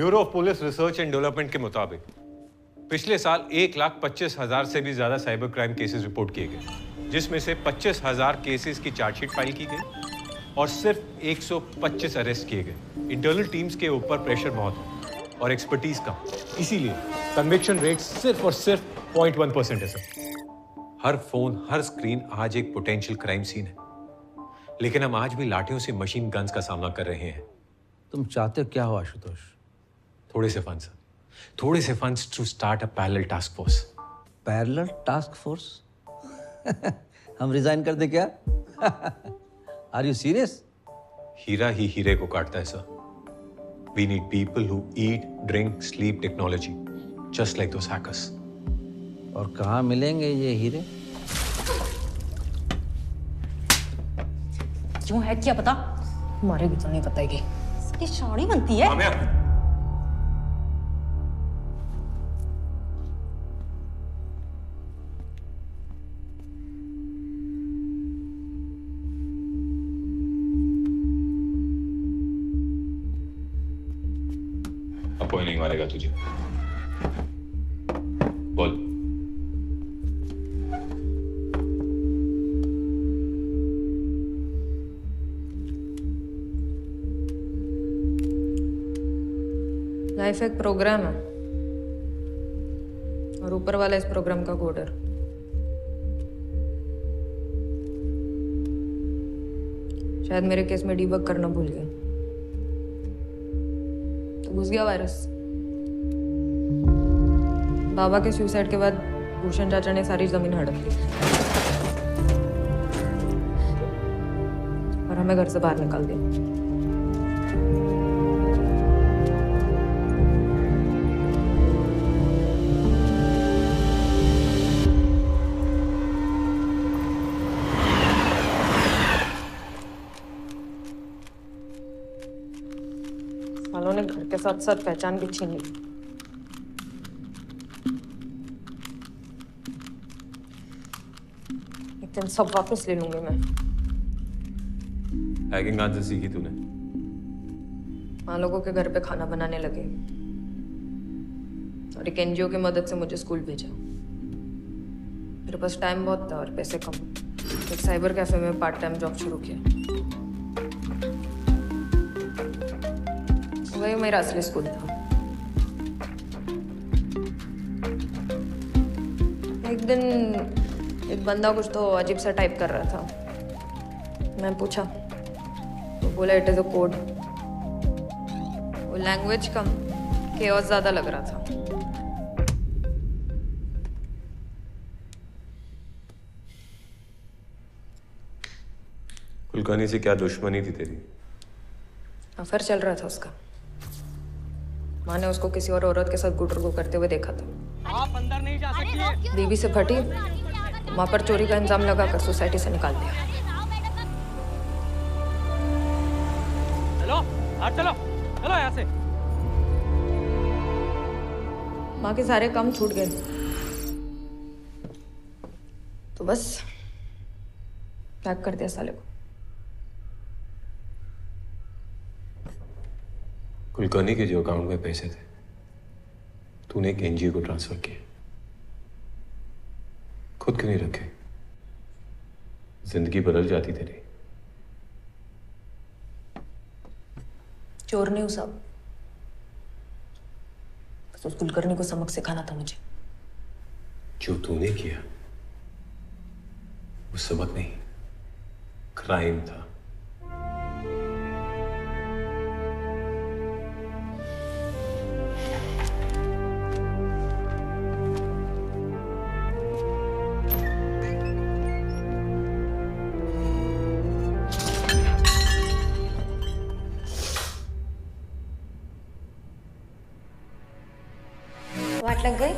Bureau of police research and development के मुताबिक पिछले साल 1,25,000 से भी ज्यादा साइबर क्राइम केसेस रिपोर्ट किए गए, जिसमें से 25,000 केसेस की चार्जशीट फाइल की गई और सिर्फ 125 अरेस्ट किए गए। इंटरनल टीम्स के ऊपर प्रेशर बहुत है और एक्सपर्टीज का, इसीलिए कन्विक्शन रेट सिर्फ और सिर्फ 0.1% है सर। हर फोन, हर स्क्रीन आज एक पोटेंशियल क्राइम सीन है, लेकिन हम आज भी लाठियों से मशीन गन्स का सामना कर रहे हैं। तुम चाहते क्या हो आशुतोष? थोड़े से फंड्स, थोड़े से funds to start a parallel task force. Parallel task force? हम रिजाइन कर दे क्या? Are you serious? हीरा ही हीरे को काटता है sir. We need people who eat, drink, sleep technology, just like those hackers. और कहाँ मिलेंगे ये हीरे? क्यों है क्या पता? हमारे भी तो नहीं बताएगी। इसकी साड़ी बनती है। अब कोई नहीं मारेगा तुझे। बोल। लाइफ एक प्रोग्राम है और ऊपर वाला इस प्रोग्राम का कोडर। शायद मेरे केस में डीबग करना भूल गया तो घुस गया वायरस। बाबा के सुसाइड के बाद भूषण चाचा ने सारी जमीन हड़प ली और हमें घर से बाहर निकाल दिया। सालों ने घर के साथ साथ पहचान भी छीन ली। एक दिन सब वापस ले लूंगी मैं। हैकिंग कहाँ से सीखी तूने? वहां लोगों के घर पे खाना बनाने लगे और एक एनजीओ की मदद से मुझे स्कूल भेजा। मेरे पास टाइम बहुत था और पैसे कम। एक साइबर कैफे में पार्ट टाइम जॉब शुरू किया। वही मेरा असली स्कूल था। एक दिन एक बंदा कुछ तो अजीब सा टाइप कर रहा था। मैं पूछा तो बोला इट इज अ कोड। वो लैंग्वेज कम, केओस ज्यादा लग रहा था। कुलकर्णी से क्या दुश्मनी थी तेरी? अफेयर चल रहा था उसका। माँ ने उसको किसी और औरत के साथ गुटरगु करते हुए देखा था। आप अंदर नहीं जा सकती। बीवी से फटी, माँ पर चोरी का इंजाम लगाकर सोसाइटी से निकाल दिया। चलो, आज चलो, चलो यहाँ से। माँ के सारे काम छूट गए तो बस पैक कर दिया साले को। कुलकर्णी के जो अकाउंट में पैसे थे तूने एक एनजीओ को ट्रांसफर किए, खुद क्यों नहीं रखे? जिंदगी बदल जाती तेरी। चोर नहीं हूं साहब, बस उस कुलकर्णी को सबक सिखाना था मुझे। जो तूने किया वो सबक नहीं, क्राइम था। वाट लग गई?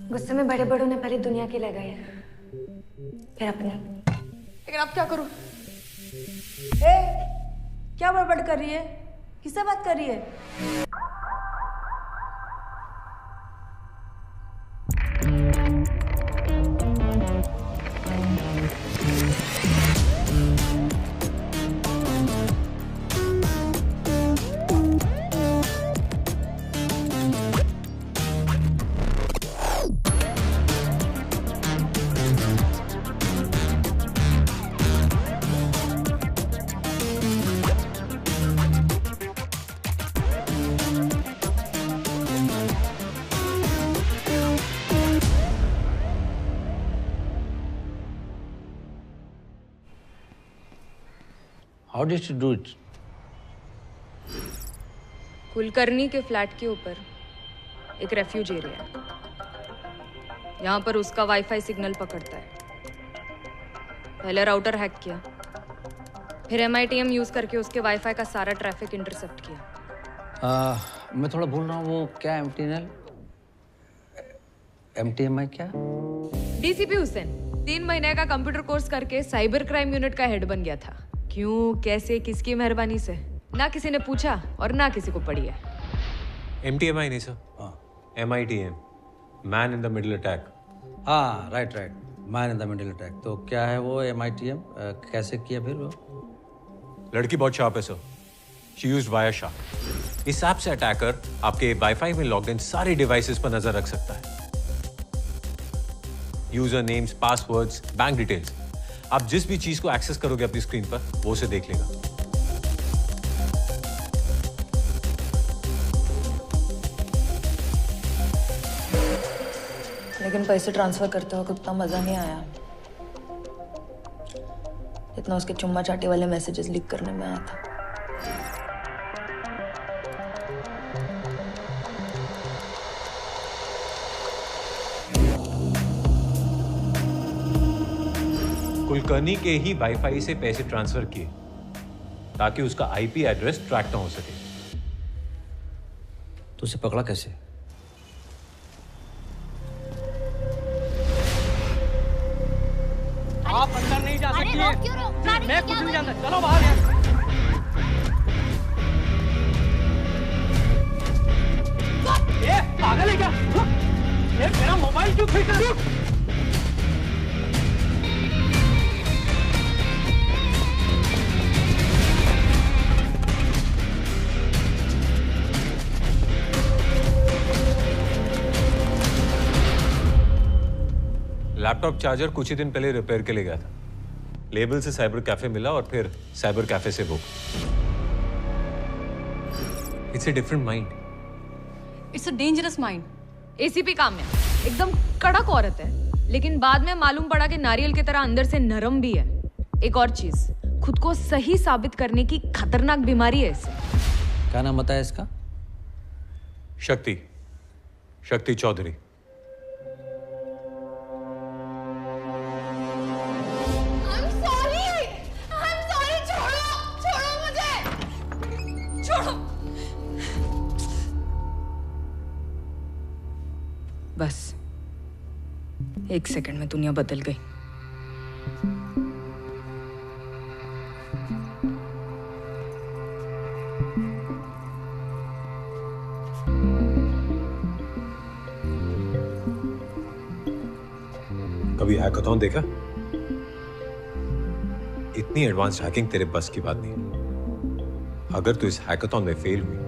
गुस्से में बड़े बड़ों ने पहले दुनिया की लगाई है, फिर अपने। लेकिन अब क्या करूं? ए, क्या बड़बड़ कर रही है? किससे बात कर रही है? How did you do it? Kulkarni के फ्लैट के ऊपर एक रेफ्यूज एरिया है। यहाँ पर उसका वाईफाई सिग्नल पकड़ता है। पहले राउटर हैक किया, फिर MITM यूज करके उसके वाईफाई का सारा ट्रैफिक इंटरसेप्ट किया। मैं थोड़ा भूल रहा हूँ, वो क्या MTMI क्या? DCP हुसैन 3 महीने का कंप्यूटर कोर्स करके साइबर क्राइम यूनिट का हेड बन गया था। क्यों, कैसे, किसकी मेहरबानी से? ना किसी ने पूछा और ना किसी को पड़ी है। MTMI नहीं सर, MITM, man in the middle attack. हाँ, right, man in the middle attack. तो क्या है वो MITM? कैसे किया फिर वो? लड़की बहुत शार्प है सर। She used Wireshark. इस ऐप से अटैकर आपके वाईफाई में लॉग्ड इन सारे डिवाइसेस पर नजर रख सकता है। User names, passwords, bank details, आप जिस भी चीज को एक्सेस करोगे अपनी स्क्रीन पर वो उसे देख लेगा। लेकिन पैसे ट्रांसफर करते वक्त उतना मजा नहीं आया जितना उसके चुम्मा चाटी वाले मैसेजेस लीक करने में आया था। कुलकर्णी के ही वाईफाई से पैसे ट्रांसफर किए ताकि उसका IP एड्रेस ट्रैक ना हो सके। तो उसे पकड़ा कैसे? आप अंदर नहीं जा सकती है। मैं कुछ नहीं जानता, चलो बाहर यार। ये पागल है क्या? ये मेरा मोबाइल क्यों खींच रही हो? लैपटॉप चार्जर कुछ ही दिन पहले रिपेयर के लिए गया था। लेबल से साइबर कैफे मिला और फिर साइबर कैफे से book. It's a different mind. It's a dangerous mind. ACP Kamya एकदम कड़क औरत है, लेकिन बाद में मालूम पड़ा कि नारियल की तरह अंदर से नरम भी है। एक और चीज, खुद को सही साबित करने की खतरनाक बीमारी है इसे। क्या नाम बताया इसका? शक्ति चौधरी। बस 1 सेकंड में दुनिया बदल गई। कभी हैकाथॉन देखा? इतनी एडवांस हैकिंग तेरे बस की बात नहीं। अगर तू इस हैकाथॉन में फेल हुई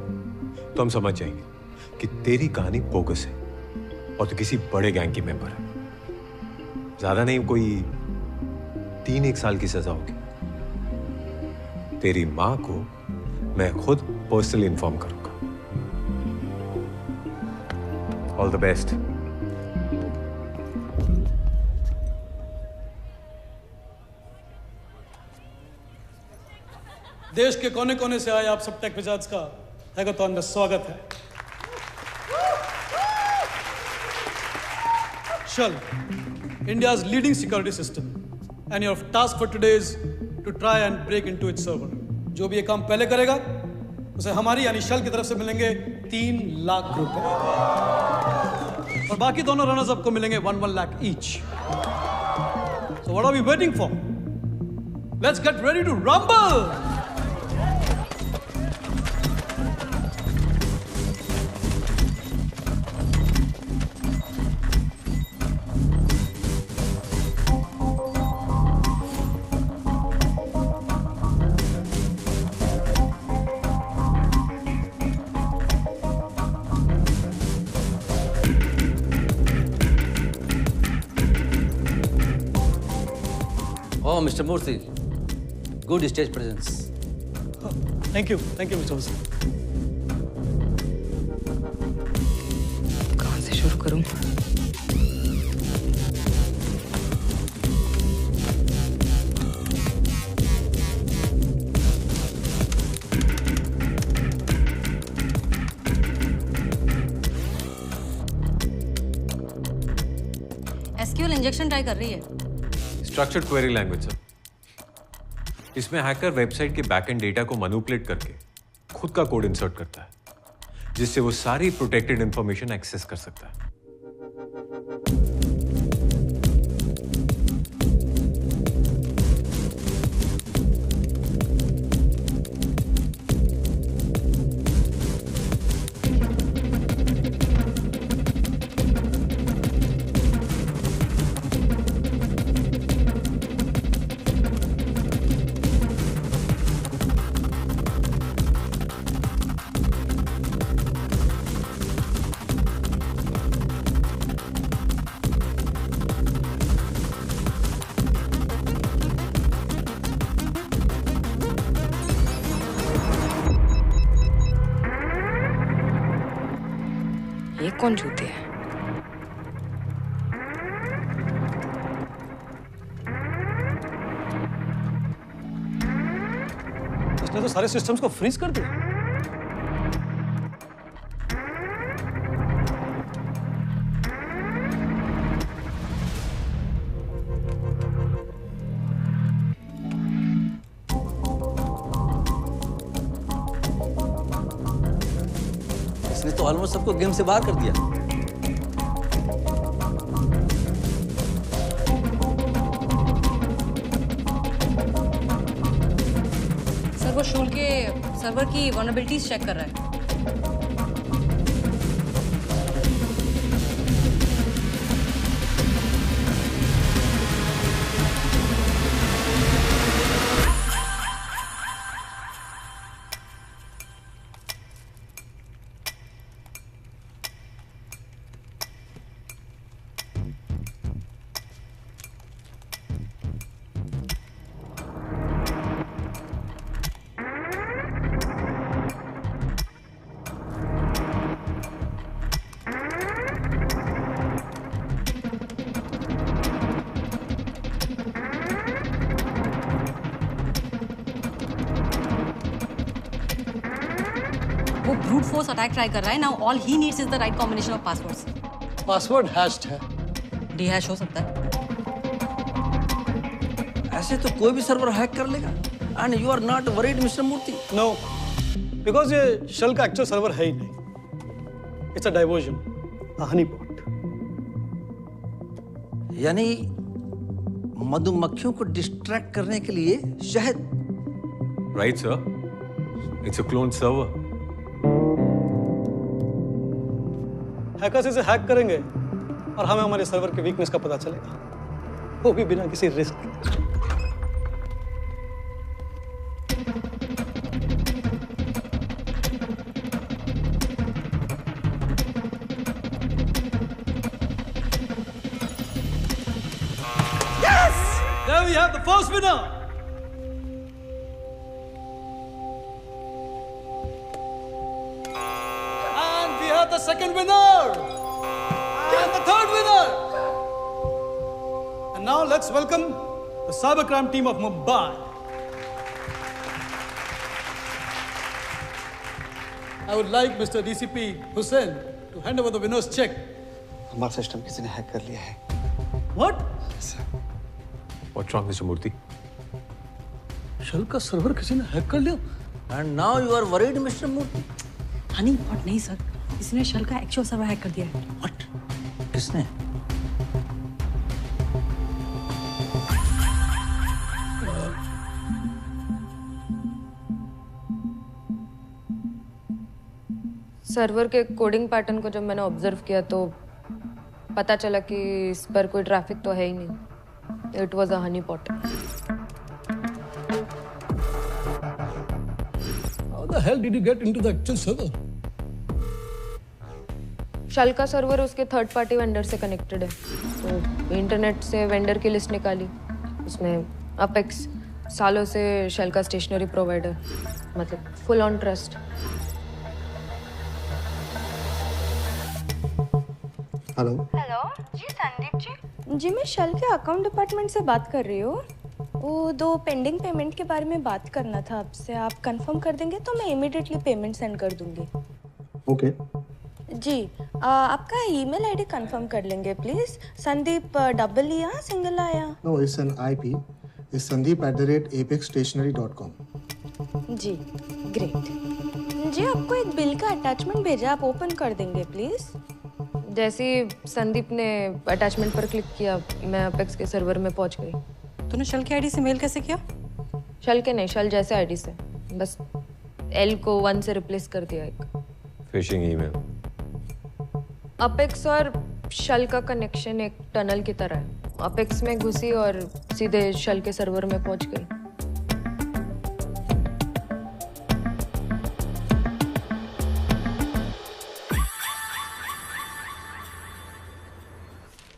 तो हम समझ जाएंगे कि तेरी कहानी बोगस है और तू किसी बड़े गैंग की मेंबर है। ज्यादा नहीं, कोई 3-1 साल की सजा होगी। तेरी मां को मैं खुद पर्सनली इन्फॉर्म करूंगा। All the best. देश के कोने कोने से आए आप सब टेक विजार्ड्स का हैकाथॉन में स्वागत है। Shell, India's leading security system, and your task for today is to try and break into its server. जो भी ये काम पहले करेगा उसे हमारी यानी Shell की तरफ से मिलेंगे 3 लाख रुपए और बाकी दोनों रनर्स अप को मिलेंगे 1 lakh each. So what are we waiting for? Let's get ready to rumble! Oh, Mr. Murthy, good stage presence. Thank you, Mr. Hussain. कहाँ से शुरू करूं? इंजेक्शन ट्राई कर रही है। Structured query language sir. इसमें हैकर वेबसाइट के बैकएंड डेटा को मैनिपुलेट करके खुद का कोड इंसर्ट करता है, जिससे वो सारी प्रोटेक्टेड इंफॉर्मेशन एक्सेस कर सकता है। ये कौन जूते हैं? इसने तो सारे सिस्टम्स को फ्रीज कर दिया। इसने तो ऑलमोस्ट सबको गेम से बाहर कर दिया। सर वो शूल के सर्वर की वल्नरेबिलिटीज चेक कर रहा है। वो ब्रूट फोर्स अटैक ट्राई कर रहा है। Now all he needs is the right combination of passwords. Password hatched है। डीहैश हो सकता है। ऐसे तो कोई भी सर्वर हैक कर लेगा। And you are not worried mister Murthy. No, because ये शेल का एक्चुअल सर्वर है ही नहीं। It's a diversion, a honey pot. यानी मधुमक्खियों को डिस्ट्रैक्ट करने के लिए शहद। Right sir, it's a clone server. Hackers इसे हैक करेंगे और हमें हमारे सर्वर के वीकनेस का पता चलेगा, वो भी बिना किसी रिस्क के। There we have the first winner. And we have the second winner. And the third winner. And now let's welcome the cybercrime team of Mumbai. I would like Mr. DCP Hussain to hand over the winner's check. हमारा system किसी ने hack कर लिया है। What? What's wrong, Mr. Murthy? Shell का server किसी ने hack कर लिया। And now you are worried mister Murthy. Honey pot नहीं सर, इसने शेल का एक्चुअल सर्वर हैक कर दिया है। व्हाट? किसने? सर्वर के कोडिंग पैटर्न को जब मैंने ऑब्जर्व किया तो पता चला कि इस पर कोई ट्रैफिक तो है ही नहीं। It was a honey pot. How the hell did you get into the actual server? Shell का सर्वर उसके थर्ड पार्टी वेंडर से कनेक्टेड है, तो इंटरनेट से वेंडर की लिस्ट निकाली। उसमें अपेक्स सालों से शेल का स्टेशनरी प्रोवाइडर, मतलब full on trust. Hello. Hello जी, संदीप जी। जी मैं शेल के अकाउंट डिपार्टमेंट से बात कर रही हूँ। वो 2 पेंडिंग पेमेंट के बारे में बात करना था आपसे। आप कंफर्म कर देंगे तो मैं इमीडिएटली पेमेंट सेंड कर दूंगी। ओके। जी आपका ईमेल आईडी कंफर्म कर लेंगे प्लीज। संदीप डबल या सिंगल आया? No, it's an IP. It's sandeep@apexstationery.com. जी ग्रेट। जी आपको एक बिल का अटैचमेंट भेजा, आप ओपन कर देंगे प्लीज। जैसे ही संदीप ने अटैचमेंट पर क्लिक किया, मैं अपेक्स के सर्वर में पहुंच गई। तूने शल की आईडी से मेल कैसे किया? शल के नहीं, शल जैसे आईडी से, बस एल को 1 से रिप्लेस कर दिया एक। Phishing email. अपेक्स और शल का कनेक्शन एक टनल की तरह है। अपेक्स में घुसी और सीधे शल के सर्वर में पहुंच गई।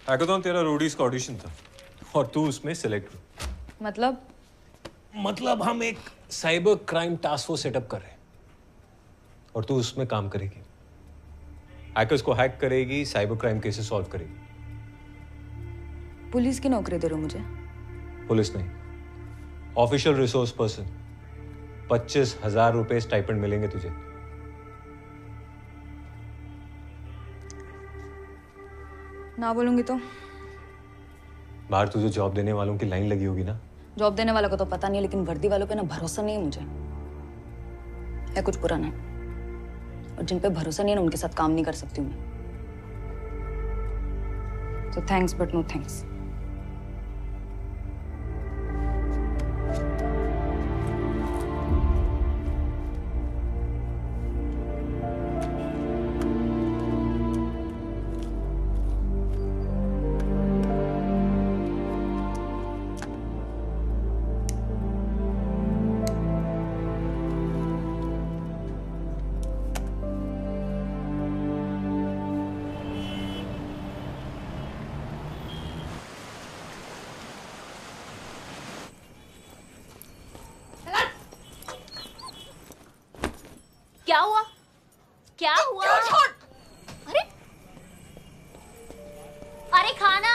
हैकाथॉन तेरा रोडीज का ऑडिशन था और तू उसमें सिलेक्ट हुई। मतलब हम एक cyber crime task force setup कर रहे हैं और तू उसमें काम करेगी। हैकर्स को हैक करेगी, साइबर क्राइम केसेस सॉल्व करेगी। पुलिस की नौकरी दे रहे हो मुझे? पुलिस नहीं, ऑफिशियल रिसोर्स पर्सन। 25,000 रुपए स्टाइपेंड मिलेंगे तुझे। ना बोलूंगी तो? बाहर तुझे जॉब देने वालों की लाइन लगी होगी ना। जॉब देने वालों को तो पता नहीं है, लेकिन वर्दी वालों पे ना भरोसा नहीं है मुझे। है कुछ पुराना है, और जिन पे भरोसा नहीं है ना, उनके साथ काम नहीं कर सकती हूँ मैं। So thanks but no thanks. क्या हुआ? क्या हुआ? अरे अरे खाना।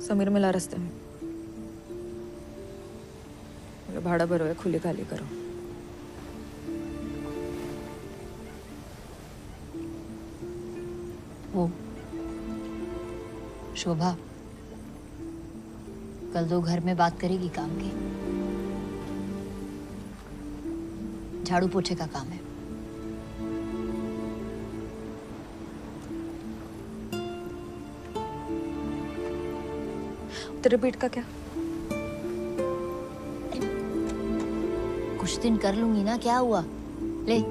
समीर मिला रास्ते में। भाड़ा भरो है, खुली खाली करो। वो शोभा कल दो घर में बात करेगी काम की। झाड़ू पोछे का काम है। तेरे पेट का क्या? कुछ दिन कर लूंगी ना, क्या हुआ? ले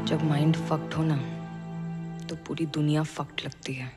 जब माइंड फक्ड हो ना, तो पूरी दुनिया फक्ड लगती है।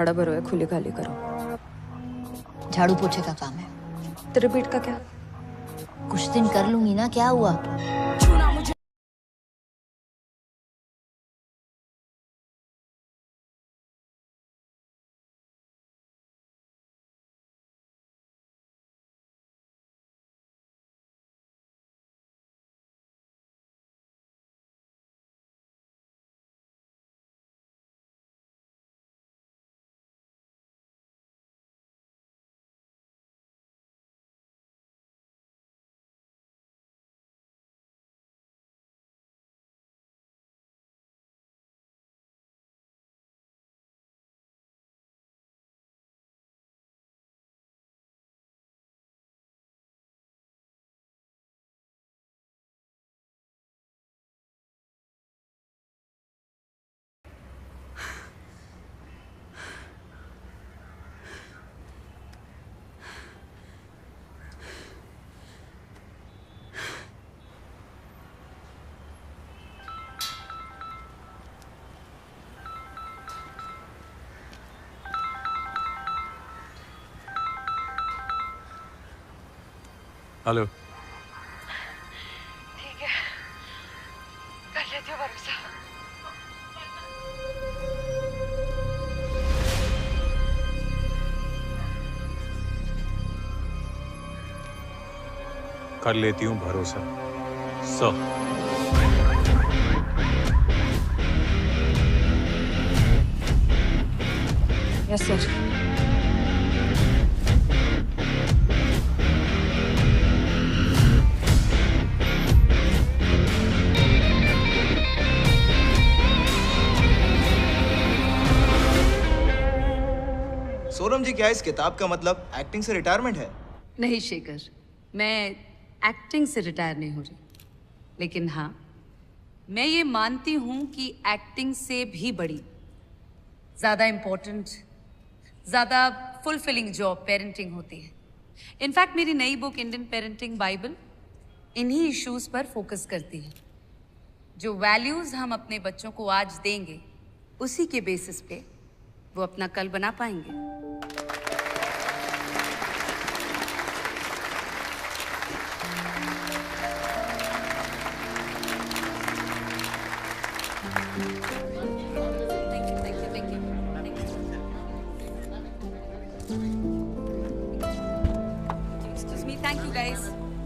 बड़ा भरो है, खुली खाली करो। झाड़ू पोछे का काम है। तो रिपीट का क्या? कुछ दिन कर लूंगी ना, क्या हुआ? हेलो। ठीक है, कर लेती हूँ भरोसा। कर लेती हूँ भरोसा। Yes sir. सोनम जी, क्या इस किताब का मतलब एक्टिंग से रिटायरमेंट है? नहीं शेखर, मैं एक्टिंग से रिटायर नहीं हो रही, लेकिन हाँ, मैं ये मानती हूँ कि एक्टिंग से भी बड़ी, ज़्यादा इम्पोर्टेंट, ज़्यादा फुलफिलिंग जॉब पेरेंटिंग होती है। इनफैक्ट मेरी नई बुक इंडियन पेरेंटिंग बाइबल इन्हीं इश्यूज पर फोकस करती है। जो वैल्यूज हम अपने बच्चों को आज देंगे, उसी के बेसिस पे वो अपना कल बना पाएंगे।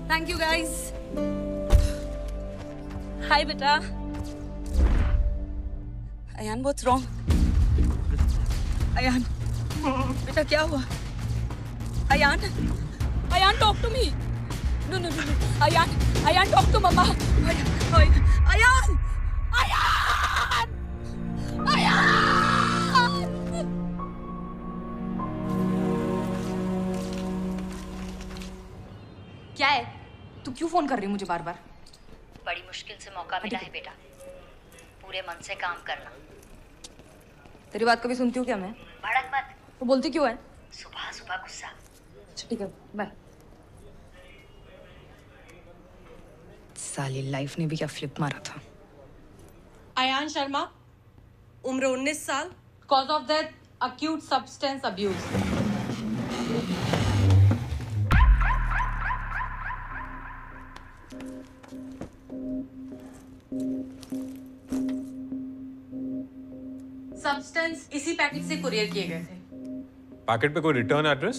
Thank you guys. Hi बेटा। Ayan, what's wrong? अयान, बेटा क्या हुआ? Ayaan, Ayan talk to me. No, no, no, no. Ayan talk to mama. Ayan, Ayaan, Ayaan. क्या है? तू क्यों फोन कर रही है मुझे बार बार? बड़ी मुश्किल से मौका मिला है बेटा, पूरे मन से काम करना। तेरी बात कभी सुनती हूँ क्या मैं? भड़क मत। तो बोलती क्यों है? सुबह सुबह गुस्सा। ठीक है, बाय। साली लाइफ ने भी क्या फ्लिप मारा था। अयान शर्मा, उम्र 19 साल, cause of death acute substance abuse. Substance इसी पैकेट से कुरियर किए गए थे। पैकेट पे कोई रिटर्न एड्रेस?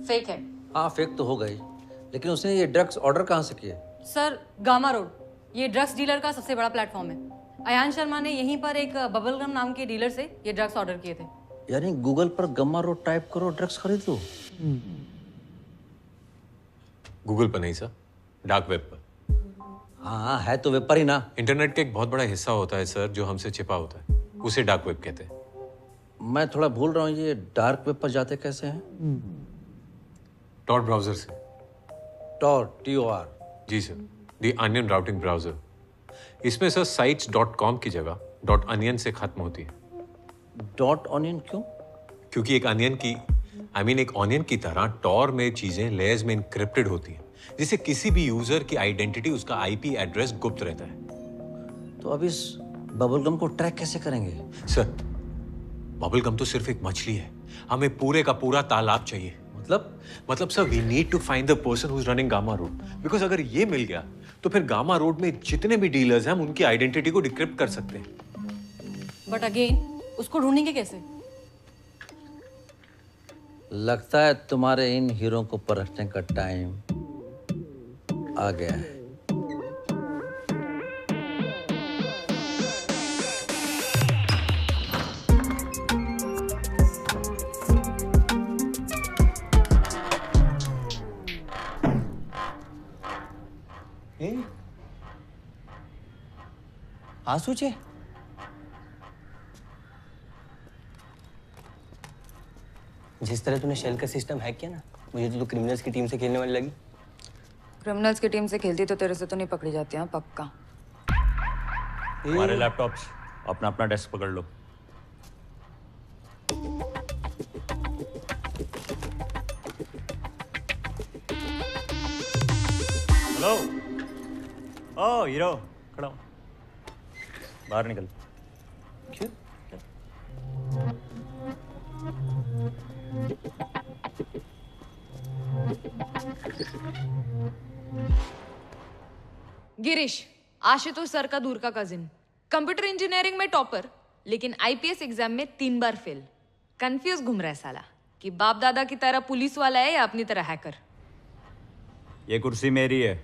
फेक है। हाँ, फेक तो हो गई, लेकिन उसने ये ड्रग्स ऑर्डर कहाँ से किए? सर, गामा रोड, ये ड्रग्स डीलर का सबसे बड़ा प्लेटफॉर्म है। अयान शर्मा ने यहीं पर एक बबलगम नाम के डीलर से ये ड्रग्स ऑर्डर किए थे। यानी गूगल पर गम्मा रोड टाइप करो, ड्रग्स खरीद लो। गूगल पर नहीं सर, डार्क वेब पर। हाँ, है तो वेब पर ही ना। इंटरनेट का एक बहुत बड़ा हिस्सा होता है सर जो हमसे छिपा होता है, उसे डार्क वेब कहते हैं। मैं थोड़ा भूल रहा हूँ, ये डार्क वेब पर जाते कैसे हैं? टॉर ब्राउजर से। Tor, TOR? जी sir, the onion routing browser. इसमें सर sites.com की जगह .onion से खत्म होती है। .onion क्यों? क्योंकि एक अनियन की एक ऑनियन की तरह टॉर में चीजें लेयर्स में इनक्रिप्टेड होती हैं, जिससे किसी भी यूजर की आइडेंटिटी, उसका IP एड्रेस गुप्त रहता है। तो अब इस बबलगम को ट्रैक कैसे करेंगे? सर, बबल गम तो सिर्फ एक मछली है, हमें पूरे का पूरा तालाब चाहिए। मतलब sir we need to find the person who is running Gamma Road, because अगर ये मिल गया तो फिर गामा रोड में जितने भी डीलर्स हैं हम उनकी आइडेंटिटी को डिक्रिप्ट कर सकते हैं। बट अगेन उसको ढूंढेंगे कैसे? लगता है तुम्हारे इन हीरो को परखने का टाइम आ गया है। आंसू चे जिस तरह तूने शेल का सिस्टम हैक किया ना, मुझे तो तू क्रिमिनल्स की टीम से खेलने वाली लगी। क्रिमिनल्स की टीम से खेलती तो तेरे से तो नहीं पकड़ी जाती हैं, पक्का। हमारे लैपटॉप्स अपना अपना डेस्क पकड़ लो। हेलो, ओ हीरो, खड़ा हो, बाहर निकल। क्यों? गिरीश, आशुतोष सर का दूर का कजिन, कंप्यूटर इंजीनियरिंग में टॉपर, लेकिन आईपीएस एग्जाम में 3 बार फेल। कंफ्यूज घूम रहा है साला कि बाप दादा की तरह पुलिस वाला है या अपनी तरह हैकर। ये कुर्सी मेरी है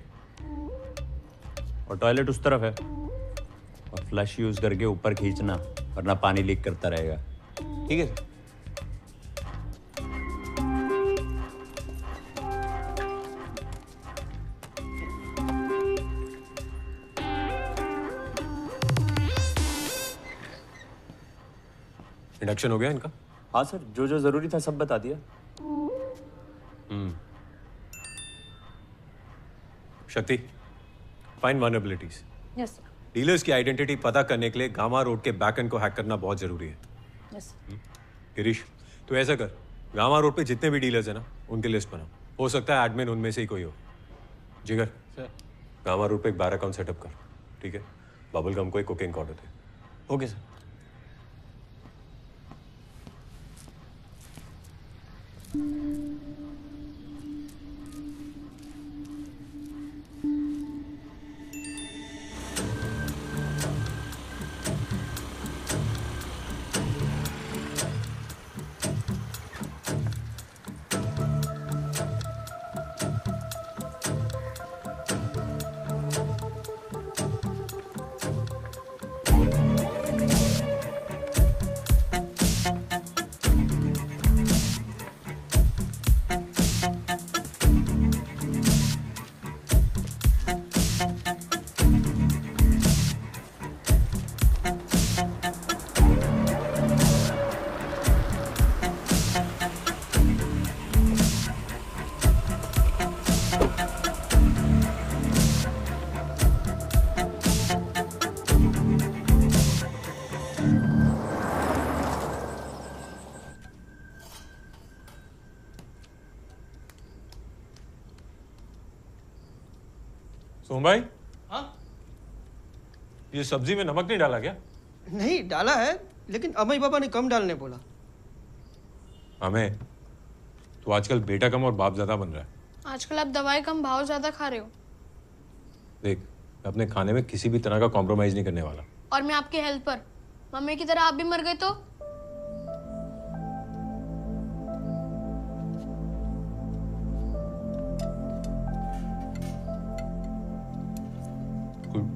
और टॉयलेट उस तरफ है, और फ्लश यूज करके ऊपर खींचना वरना पानी लीक करता रहेगा। ठीक है सर। इंडक्शन हो गया इनका? हाँ सर, जो जो जरूरी था सब बता दिया। शक्ति, find vulnerabilities. Yes sir. Dealers की आइडेंटिटी पता करने के लिए गामा रोड के बैकएंड को हैक करना बहुत जरूरी है। यस। गिरीश, तो ऐसा कर, गामा रोड पे जितने भी डीलर्स हैं ना उनकी लिस्ट बना। हो सकता है एडमिन उनमें से ही कोई हो। जिगर सर, गामा रोड पे एक बार अकाउंट सेटअप कर, ठीक है? बबल गम को एक कुकिंग ऑर्डर दे। Okay sir. सोम भाई, हाँ? ये सब्जी में नमक नहीं डाला क्या? नहीं डाला है, लेकिन अमई पापा ने कम डालने बोला। हमें तो आजकल बेटा कम और बाप ज्यादा बन रहा है। आजकल आप दवाई कम भाव ज्यादा खा रहे हो। देख, मैं अपने खाने में किसी भी तरह का कॉम्प्रोमाइज नहीं करने वाला। और मैं आपकी हेल्थ पर, मम्मी की तरह आप भी मर गए तो?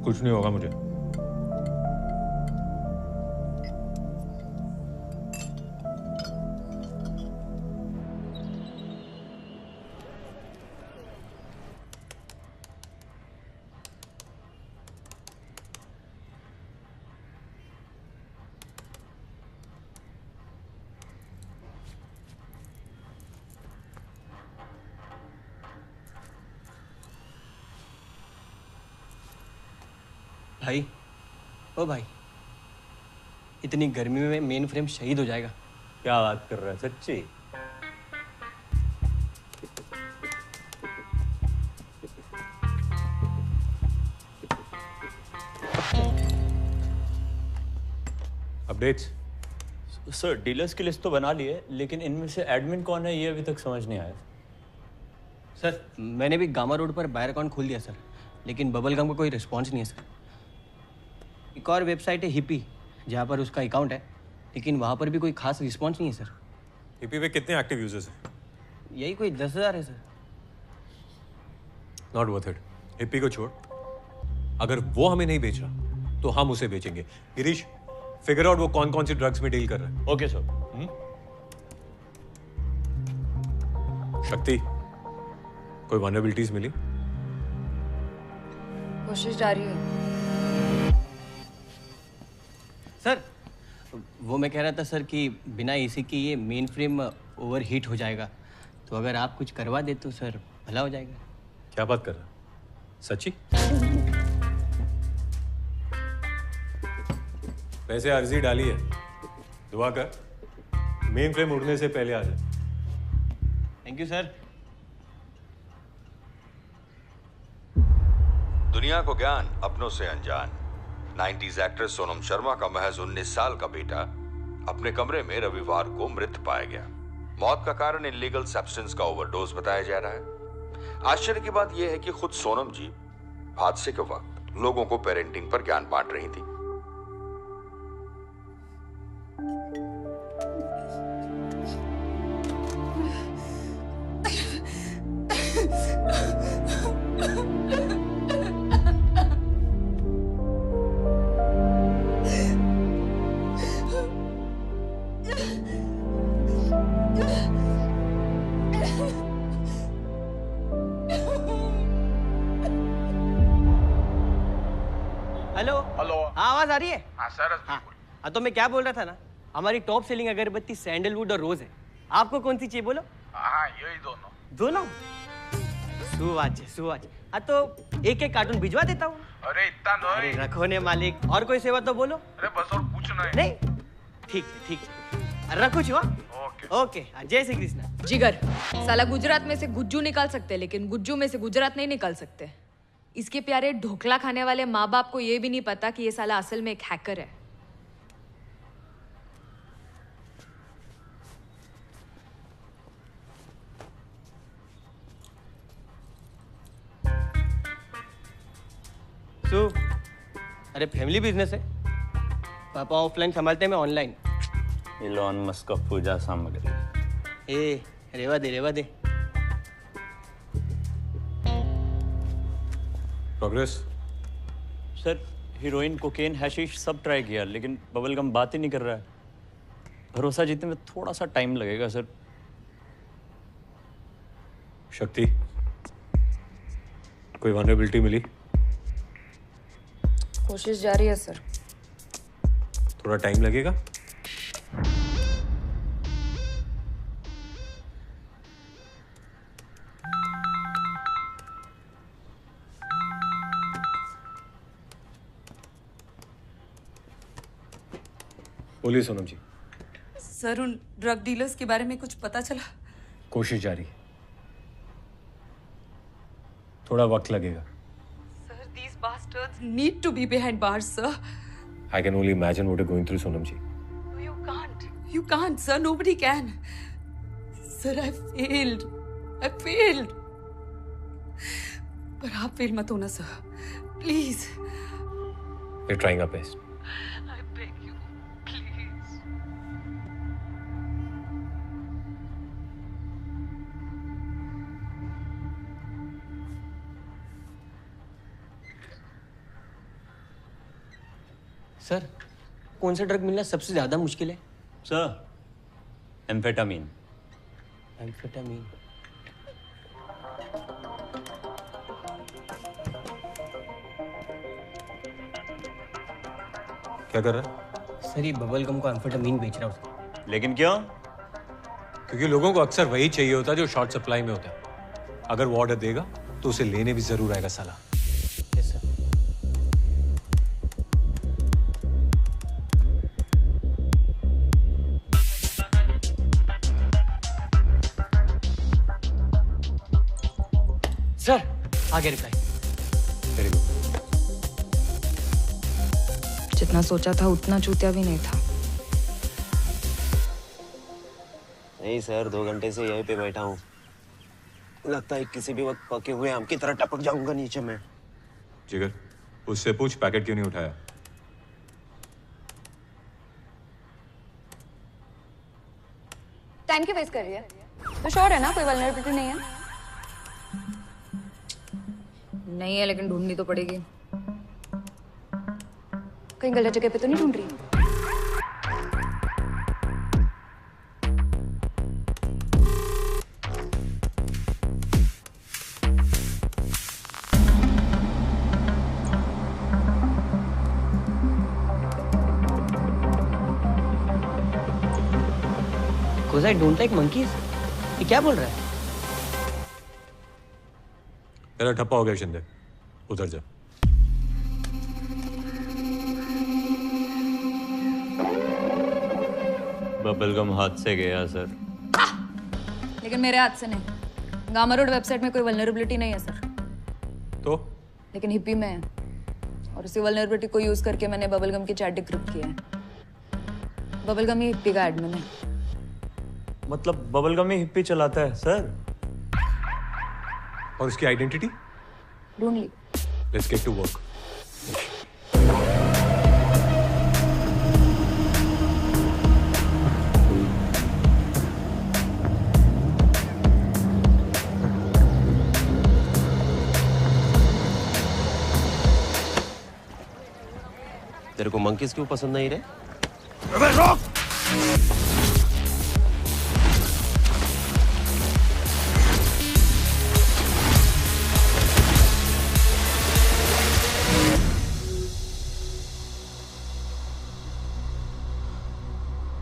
कुछ नहीं होगा मुझे। भाई, ओ भाई, इतनी गर्मी में मेन फ्रेम शहीद हो जाएगा। क्या बात कर रहा है, सच्ची? अपडेट्स? सर डीलर्स की लिस्ट तो बना ली है, लेकिन इनमें से एडमिन कौन है ये अभी तक समझ नहीं आया। सर मैंने भी गामा रोड पर बायर अकाउंट खोल दिया सर, लेकिन बबल गम का कोई रिस्पॉन्स नहीं है सर। एक और वेबसाइट है हिपी, जहाँ पर उसका अकाउंट है, लेकिन वहाँ पर भी कोई खास रिस्पॉन्स नहीं है सर। हिपी पे कितने एक्टिव यूजर्स हैं? यही कोई 10,000 है sir. Not worth it. Hippie को छोड़, अगर वो हमें नहीं बेच रहा तो हम उसे बेचेंगे। गिरीश, फिगर आउट वो कौन कौन सी ड्रग्स में डील कर रहा है। Okay sir. शक्ति, कोई वनरेबिलिटीज मिली? कोशिश जारी है सर। वो मैं कह रहा था सर कि बिना एसी की ये मेन फ्रेम ओवर हीट हो जाएगा, तो अगर आप कुछ करवा दे तो सर भला हो जाएगा। क्या बात कर रहा है? सच्ची? वैसे अर्जी डाली है, दुआ कर मेन फ्रेम उड़ने से पहले आ जाए। Thank you sir. दुनिया को ज्ञान अपनों से अनजान 90s एक्ट्रेस सोनम शर्मा का महज 19 साल का बेटा अपने कमरे में रविवार को मृत पाया गया। मौत का कारण इलीगल सब्सटेंस का ओवरडोज बताया जा रहा है। आश्चर्य की बात यह है कि खुद सोनम जी हादसे के वक्त लोगों को पेरेंटिंग पर ज्ञान बांट रही थी। हेलो हेलो, हाँ आवाज आ रही है? हाँ सर। हाँ तो मैं क्या बोल रहा था ना, हमारी टॉप सेलिंग अगरबत्ती सैंडलवुड और रोज है। आपको कौन सी चाहिए बोलो? हाँ यही दोनों। दोनों? सुवाच सुवाच। हाँ तो एक एक कार्टून भिजवा देता हूँ। अरे इतना नहीं। रखो ने मालिक, और कोई सेवा तो बोलो। अरे बस और कुछ नहीं। नहीं ठीक है ठीक है, रखो छुआ। ओके जय श्री कृष्ण। जिगर, साला गुजरात में से गुज्जू निकाल सकते लेकिन गुज्जू में से गुजरात नहीं निकाल सकते। इसके प्यारे ढोकला खाने वाले माँ बाप को ये भी नहीं पता कि ये साला असल में एक हैकर है। अरे फैमिली बिजनेस है, पापा ऑफलाइन संभालते हैं, मैं ऑनलाइन। इलॉन मस्क का पूजा सामग्री। ए रेवा दे रेवा दे। प्रोग्रेस? सर हीरोइन, कोकेन, हैशिश सब ट्राई किया, लेकिन बबलगम बात ही नहीं कर रहा है। भरोसा जीतने में थोड़ा सा टाइम लगेगा सर। शक्ति, कोई वनरेबिलिटी मिली? कोशिश जारी है सर। थोड़ा टाइम लगेगा। बोलिए सोनम जी। सर उन ड्रग डीलर्स के बारे में कुछ पता चला? कोशिश जारी, थोड़ा वक्त लगेगा। Sir, these bastards need to be behind bars, sir. I can only imagine what you're going through, Sonam ji. You can't. You can't, sir. Nobody can. Sir, I failed. I failed. पर आप fail मत होना sir, please. We're trying our best. I beg you, please. Sir कौन सा drug मिलना सबसे ज्यादा मुश्किल है? Sir amphetamine. एम्फेटामीन? क्या कर रहा है? सर ये बबल गम को एम्फेटामीन बेच रहा हूँ। लेकिन क्यों? क्योंकि लोगों को अक्सर वही चाहिए होता है जो शॉर्ट सप्लाई में होता है। अगर वो ऑर्डर देगा तो उसे लेने भी जरूर आएगा साला। Yes sir. सर आगे रिप्लाई। Very good. जितना सोचा था उतना चूतिया भी नहीं था। नहीं सर, 2 घंटे से यहीं पे बैठा हूँ। लगता है किसी भी वक्त पके हुए आम की तरह टपक जाऊंगा नीचे में। जिगर, उससे पूछ पैकेट क्यों नहीं उठाया। टाइम क्यों वेस्ट कर रही है? तो श्योर है ना कोई वल्नरेबिलिटी नहीं है? नहीं है, लेकिन ढूंढनी तो पड़ेगी। कहीं गलत जगह पे तो नहीं ढूंढ रही? Because I don't like monkeys. ये क्या बोल रहा है? तेरा ठप्पा हो गया शिंदे, उधर जा। बबलगम हाथ से गया सर। लेकिन मेरे हाथ से नहीं। गामा रोड वेबसाइट में कोई वल्नरेबिलिटी नहीं है सर। तो? लेकिन हिप्पी में है। और उसी वल्नरेबिलिटी को यूज करके मैंने बबलगम की चैट डिक्रिप्ट किया है। बबलगम ही हिप्पी का एडमिन है। मतलब बबलगम ही हिप्पी चलाता है सर? और उसकी आइडेंटिटी? ढूंढ ली। Let's get to work. तेरे को मंकीज क्यों पसंद नहीं रहे? अबे रोक!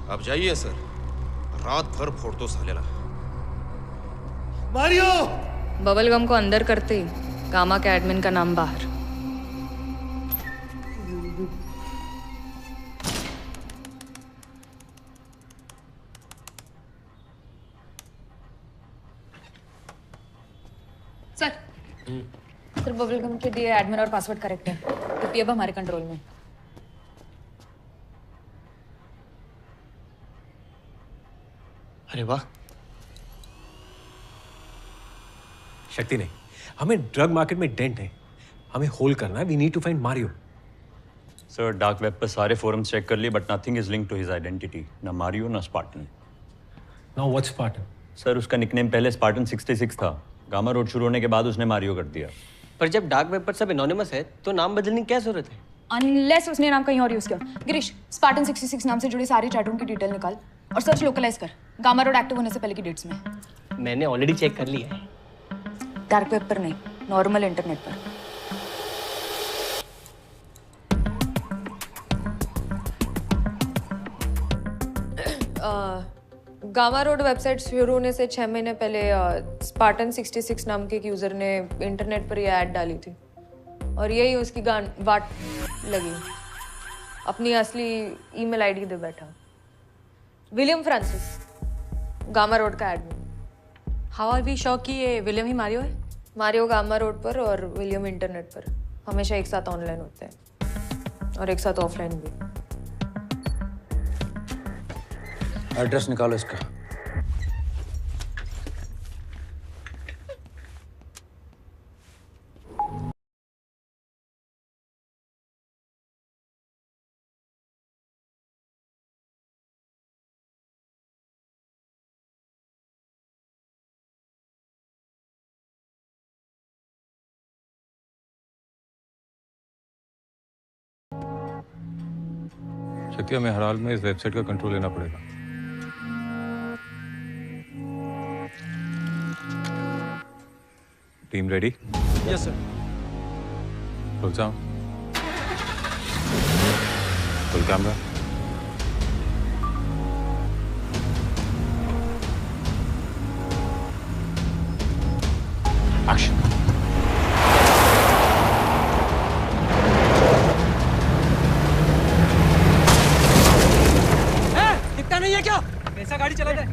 अब जाइए सर, रात भर फोड़ दो सालेला। मारियो! बबलगम को अंदर करते ही गामा के एडमिन का नाम बाहर। सर सर बबलगम के दिए एडमिन और पासवर्ड करेक्ट है। हिप्पी अब हमारे कंट्रोल में। अरे वाह। शक्ति नहीं, हमें ड्रग मार्केट में डेंट है, हमें होल करना है। We need to find Mario. Sir dark web पर सारे फोरम्स चेक कर लिए but nothing is linked to his identity. ना मारियो ना Spartan. Now what's Spartan? Sir उसका निकनेम पहले स्पार्टन 66 था। गामा रोड शुरू होने के बाद उसने मारियो कर दिया। पर जब डार्क वेब पर सब एनोनिमस है तो नाम बदलने की क्या जरूरत है? अनलेस उसने नाम कहीं और यूज किया। गिरीश, स्पार्टन 66 नाम से जुड़ी सारी चैटरूम की डिटेल निकाल और सर्च लोकलाइज कर गामा रोड एक्टिव होने से पहले की डेट्स में। मैंने ऑलरेडी चेक कर लिया है। डार्क वेब पर नहीं, नॉर्मल इंटरनेट पर। गामा रोड वेबसाइट शुरू होने से 6 महीने पहले स्पार्टन 66 नाम के एक यूजर ने इंटरनेट पर यह ऐड डाली थी और यही उसकी वाट लगी। अपनी असली ईमेल आईडी दे बैठा। विलियम फ्रांसिस, गामा रोड का admin. How are we sure कि ये विलियम ही मारियो है? मारियो गामा रोड पर और विलियम इंटरनेट पर हमेशा एक साथ ऑनलाइन होते हैं और एक साथ ऑफलाइन भी। एड्रेस निकालो इसका। शक्ति, हमें हर हाल में इस वेबसाइट का कंट्रोल लेना पड़ेगा। Team ready? Yes sir. Full sound, full camera. Action. दिखता नहीं है क्या? कैसा गाड़ी चलाता है?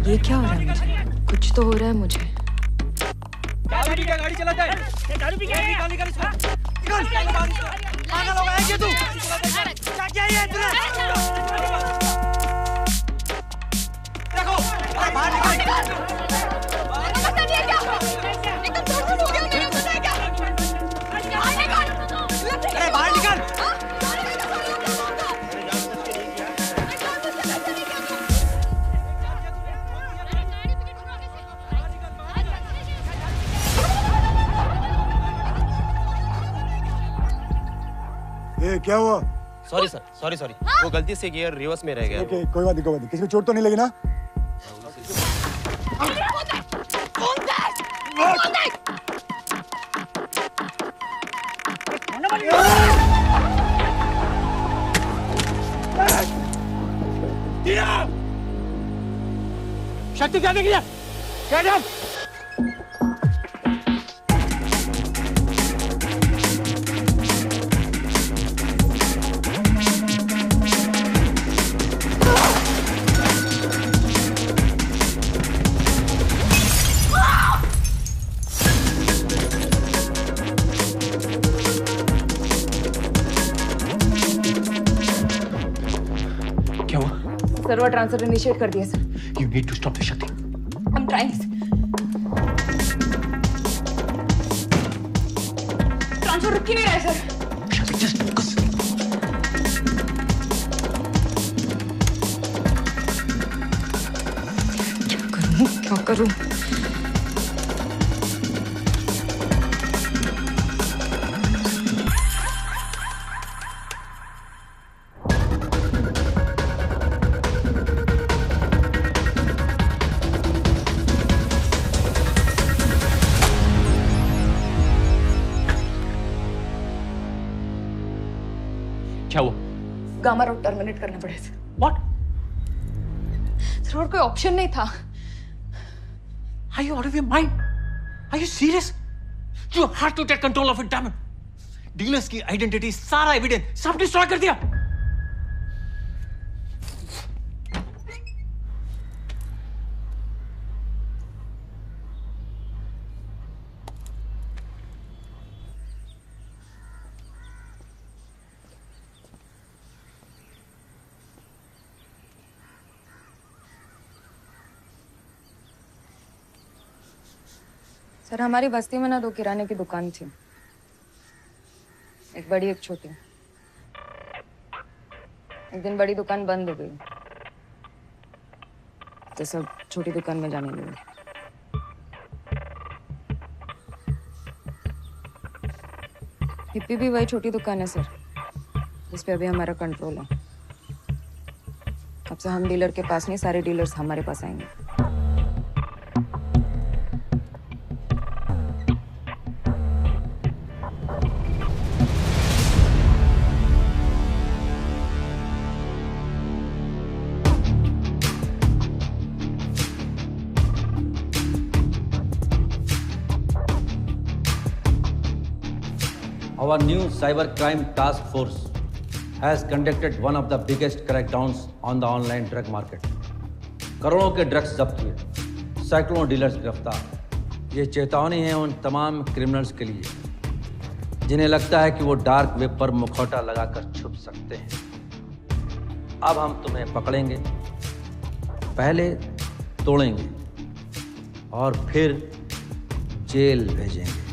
ये क्या हो रहा है मुझे? कुछ तो हो रहा है मुझे। क्या गाड़ी चलाता है? दारू पी के निकाल इसको। निकाल पागल हो गया है क्या तू? क्या किया ये तूने? देखो अरे बाहर निकल। ये क्या हुआ? सॉरी सर, सॉरी वो गलती से गियर रिवर्स में रह गया। ओके, कोई बात नहीं। किसी को चोट तो नहीं लगी ना? शक्ति क्या देख लिया? Get up! क्या हुआ? सर्वर ट्रांसफर इनिशिएट कर दिया sir. You need to stop the Shakti. I'm trying. Transfer रुक ही नहीं रहा है सर। Shakti, just focus. क्या करूं? क्या हुआ? गामा रोड टर्मिनेट करने पड़े सर। What? सर और कोई ऑप्शन नहीं था। Are you out of your mind? Are you serious? You had to take control of it, damn it. Dealers की आइडेंटिटी, सारा एविडेंस सब डिस्ट्रॉय कर दिया। सर हमारी बस्ती में ना 2 किराने की दुकान थी, एक बड़ी एक छोटी। एक दिन बड़ी दुकान बंद हो गई तो सब छोटी दुकान में जाने लगे। हिप्पी भी वही छोटी दुकान है सर, जिस पे अभी हमारा कंट्रोल है। अब से हम डीलर के पास नहीं, सारे डीलर्स हमारे पास आएंगे। Our new cybercrime task force has conducted one of the biggest crackdowns on the online drug market. करोड़ों के ड्रग्स जब्त हुए, सैकड़ों डीलर्स गिरफ्तार। ये चेतावनी है उन तमाम क्रिमिनल्स के लिए जिन्हें लगता है कि वो डार्क वेब पर मुखौटा लगाकर छुप सकते हैं। अब हम तुम्हें पकड़ेंगे, पहले तोड़ेंगे और फिर जेल भेजेंगे।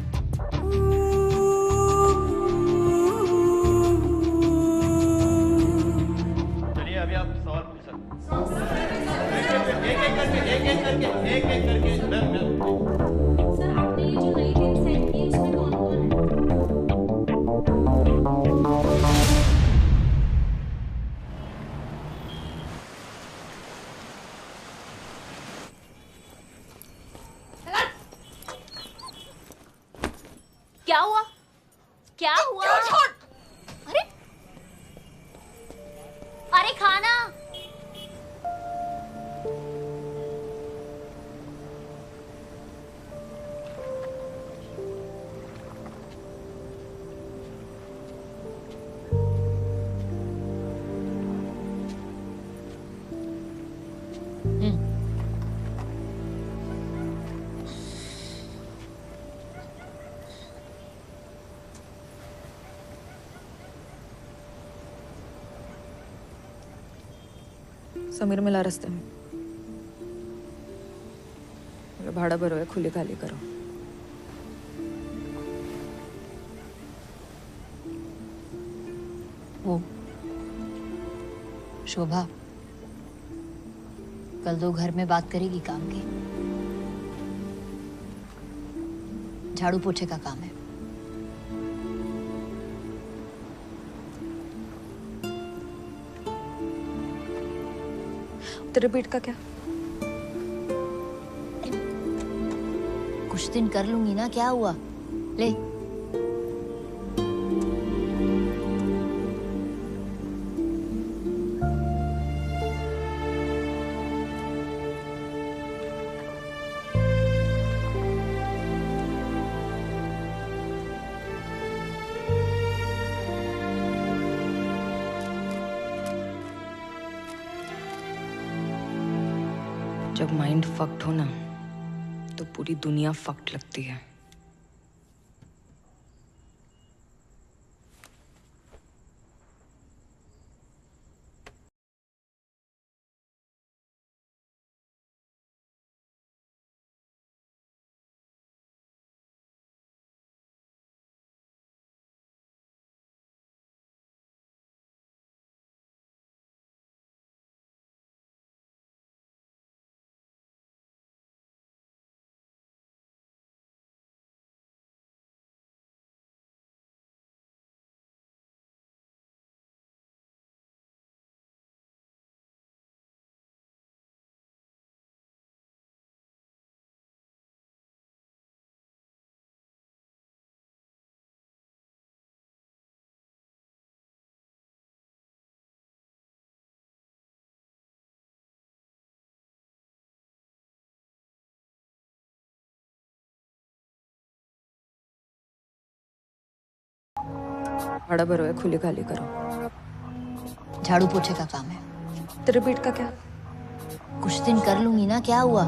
क्या हुआ? क्या हुआ? अरे अरे खाना। समीर मिला रास्ते में। भाड़ा भरो है, खुले खाली करो। वो शोभा कल तो घर में बात करेगी काम की। झाड़ू पोछे का काम है। तेरे पेट का क्या? कुछ दिन कर लूंगी ना, क्या हुआ? ले जब माइंड फक्ड हो ना तो पूरी दुनिया फक्ड लगती है। भाड़ा भरो है, खुले खाली करो। झाड़ू पोछे का काम है। तेरे पेट का क्या? कुछ दिन कर लूंगी ना, क्या हुआ?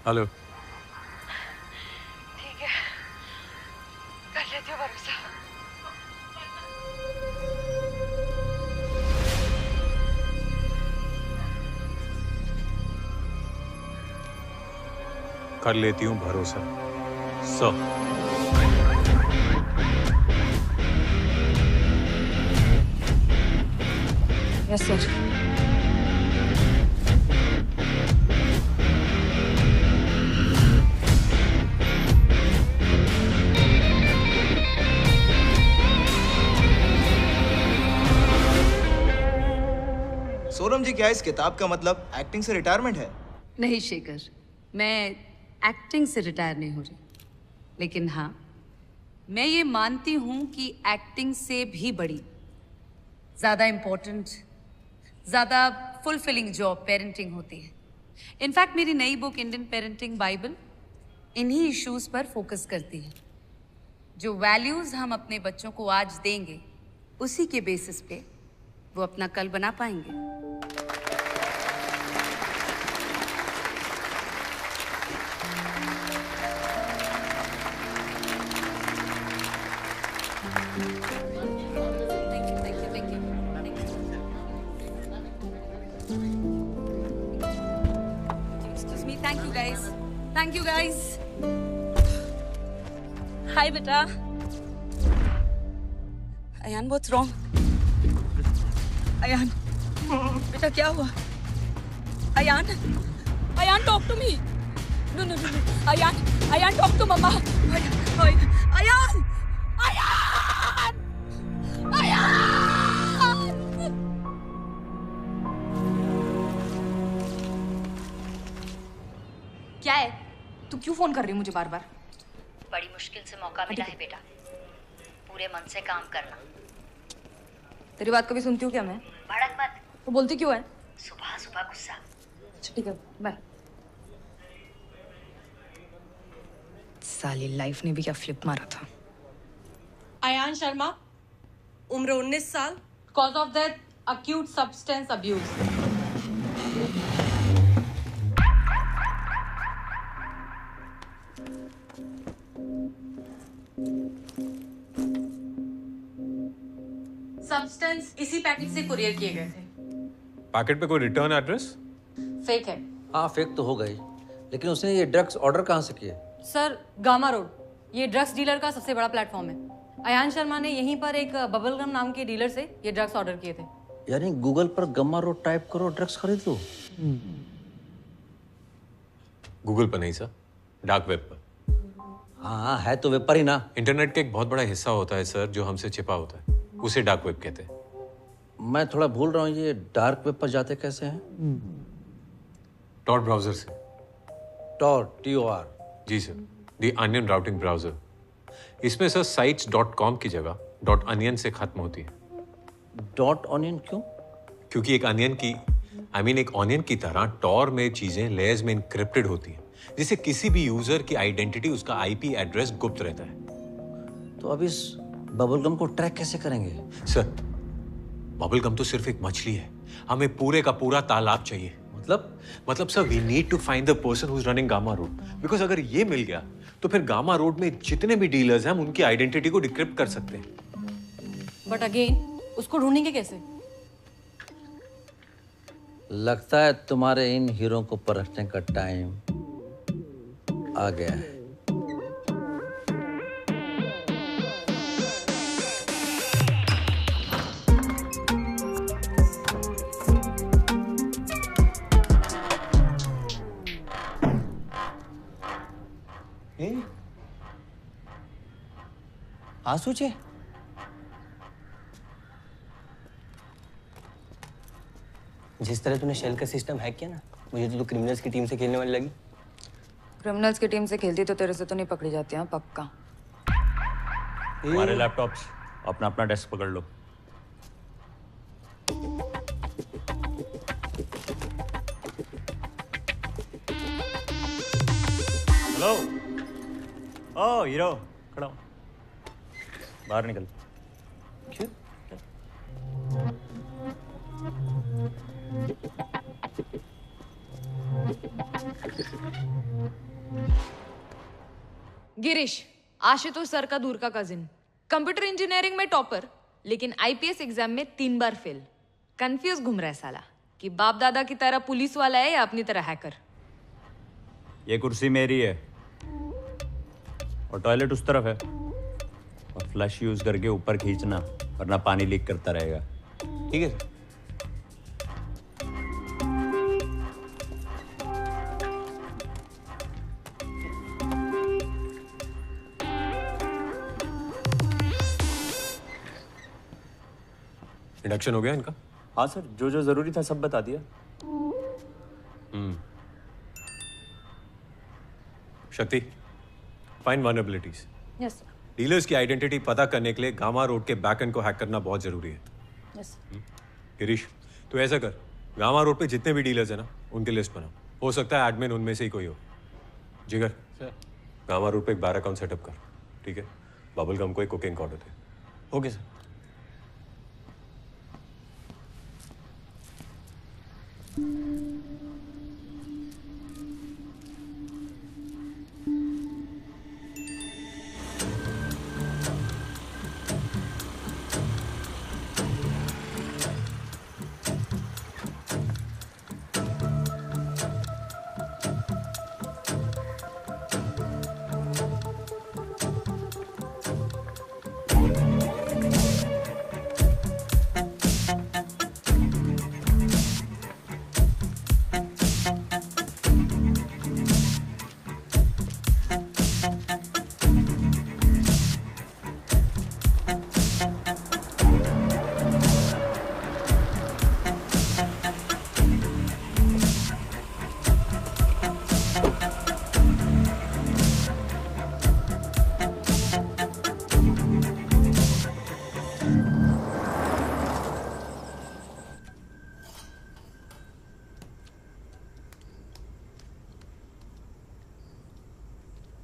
हेलो। ठीक है, कर लेती हूँ भरोसा। कर लेती हूँ भरोसा। Yes sir. सोनम जी, क्या इस किताब का मतलब एक्टिंग से रिटायरमेंट है? नहीं शेखर, मैं एक्टिंग से रिटायर नहीं हो रही, लेकिन हाँ मैं ये मानती हूं कि एक्टिंग से भी बड़ी, ज्यादा इंपॉर्टेंट, ज्यादा फुलफिलिंग जॉब पेरेंटिंग होती है। इनफैक्ट मेरी नई बुक इंडियन पेरेंटिंग बाइबल इन्हीं इश्यूज पर फोकस करती है। जो वैल्यूज हम अपने बच्चों को आज देंगे, उसी के बेसिस पे वो अपना कल बना पाएंगे। Excuse me, thank you guys. हाय बेटा। Ayan, what's wrong? अयान, बेटा क्या हुआ? Ayaan, Ayaan talk to me. No no no, Ayaan, Ayaan talk to mamma. Ayaan, Ayaan, Ayaan. क्या है? तू क्यों फोन कर रही है मुझे बार बार? बड़ी मुश्किल से मौका मिला है बेटा, पूरे मन से काम करना। तेरी बात कभी सुनती हूँ क्या मैं? भड़क मत। तो बोलती क्यों है? सुबह सुबह गुस्सा। अच्छा ठीक है, बाय। साली लाइफ ने भी क्या फ्लिप मारा था। अयान शर्मा, उम्र 19 साल, cause of death acute substance abuse. Substance इसी पैकेट से कुरियर किए गए थे। पैकेट पे कोई रिटर्न एड्रेस? फेक है। हाँ फेक तो हो गई, लेकिन उसने ये ड्रग्स ऑर्डर कहाँ से किए? सर, गामा रोड, ये ड्रग्स डीलर का सबसे बड़ा प्लेटफॉर्म है। अयान शर्मा ने यहीं पर एक बबल गम नाम के डीलर से ये ड्रग्स ऑर्डर किए थे। यानी गूगल पर गम्मा रोड टाइप करो, ड्रग्स खरीद लो। गूगल पर नहीं सर, डार्क वेब पर। हाँ है तो वेब पर ही ना। इंटरनेट का एक बहुत बड़ा हिस्सा होता है सर जो हमसे छिपा होता है, उसे डार्क वेब कहते हैं। मैं थोड़ा भूल रहा हूँ, ये डार्क वेब पर जाते कैसे हैं? टॉर ब्राउजर से। Tor, TOR? जी sir, the onion routing browser. इसमें सर sites.com की जगह .onion से खत्म होती है। .onion क्यों? क्योंकि एक अनियन की एक ऑनियन की तरह टॉर में चीजें लेयर्स में इनक्रिप्टेड होती हैं, जिससे किसी भी यूजर की आइडेंटिटी, उसका IP एड्रेस गुप्त रहता है। तो अब इस बबलगम को ट्रैक कैसे करेंगे? सर, बबलगम तो सिर्फ एक मछली है, हमें पूरे का पूरा तालाब चाहिए। मतलब sir, we need to find the person who is running Gamma Road, because अगर ये मिल गया तो फिर गामा रोड में जितने भी डीलर्स हैं हम उनकी आइडेंटिटी को डिक्रिप्ट कर सकते हैं। बट अगेन, उसको ढूंढेंगे कैसे? लगता है तुम्हारे इन हीरो को परखने का टाइम आ गया है। आंसू चे? जिस तरह तूने शेल का सिस्टम हैक किया ना, मुझे तो तू क्रिमिनल्स की टीम से खेलने वाली लगी। क्रिमिनल्स की टीम से खेलती तो तेरे से तो नहीं पकड़ी जाती हैं, पक्का। हमारे लैपटॉप्स अपना अपना डेस्क पकड़ लो। हेलो, ओ हीरो, खड़ा हो, बाहर निकल। क्यों? गिरीश, आशुतोष सर का दूर का कजिन, कंप्यूटर इंजीनियरिंग में टॉपर, लेकिन IPS एग्जाम में 3 बार फेल। कंफ्यूज घूम रहा है साला कि बाप दादा की तरह पुलिस वाला है या अपनी तरह हैकर। ये कुर्सी मेरी है और टॉयलेट उस तरफ है, और फ्लश यूज करके ऊपर खींचना वरना पानी लीक करता रहेगा। ठीक है? इंडक्शन हो गया इनका? हाँ सर, जो जो जरूरी था सब बता दिया। शक्ति, find vulnerabilities. Yes sir. Dealers की आइडेंटिटी पता करने के लिए गामा रोड के बैकएंड को हैक करना बहुत जरूरी है। यस। गिरीश, तू ऐसा कर, गामा रोड पे जितने भी डीलर्स हैं ना, उनकी लिस्ट बना। हो सकता है एडमिन उनमें से ही कोई हो। जिगर सर, गामा रोड पे एक बार अकाउंट सेटअप कर, ठीक है? बबल गम को एक कोकेन का ऑर्डर दे। Okay sir.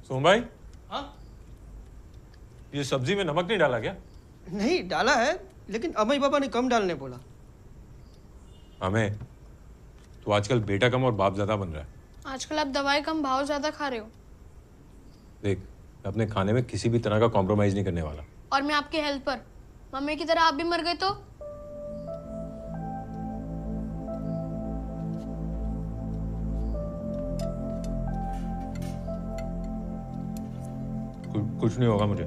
सोम भाई, हाँ? ये सब्जी में नमक नहीं डाला क्या? नहीं डाला है, लेकिन अमई पापा ने कम डालने बोला। हमें तो आजकल बेटा कम और बाप ज्यादा बन रहा है। आजकल आप दवाई कम भाव ज्यादा खा रहे हो। देख, मैं अपने खाने में किसी भी तरह का कॉम्प्रोमाइज नहीं करने वाला। और मैं आपकी हेल्प पर, मम्मी की तरह आप भी मर गए तो? कुछ नहीं होगा मुझे।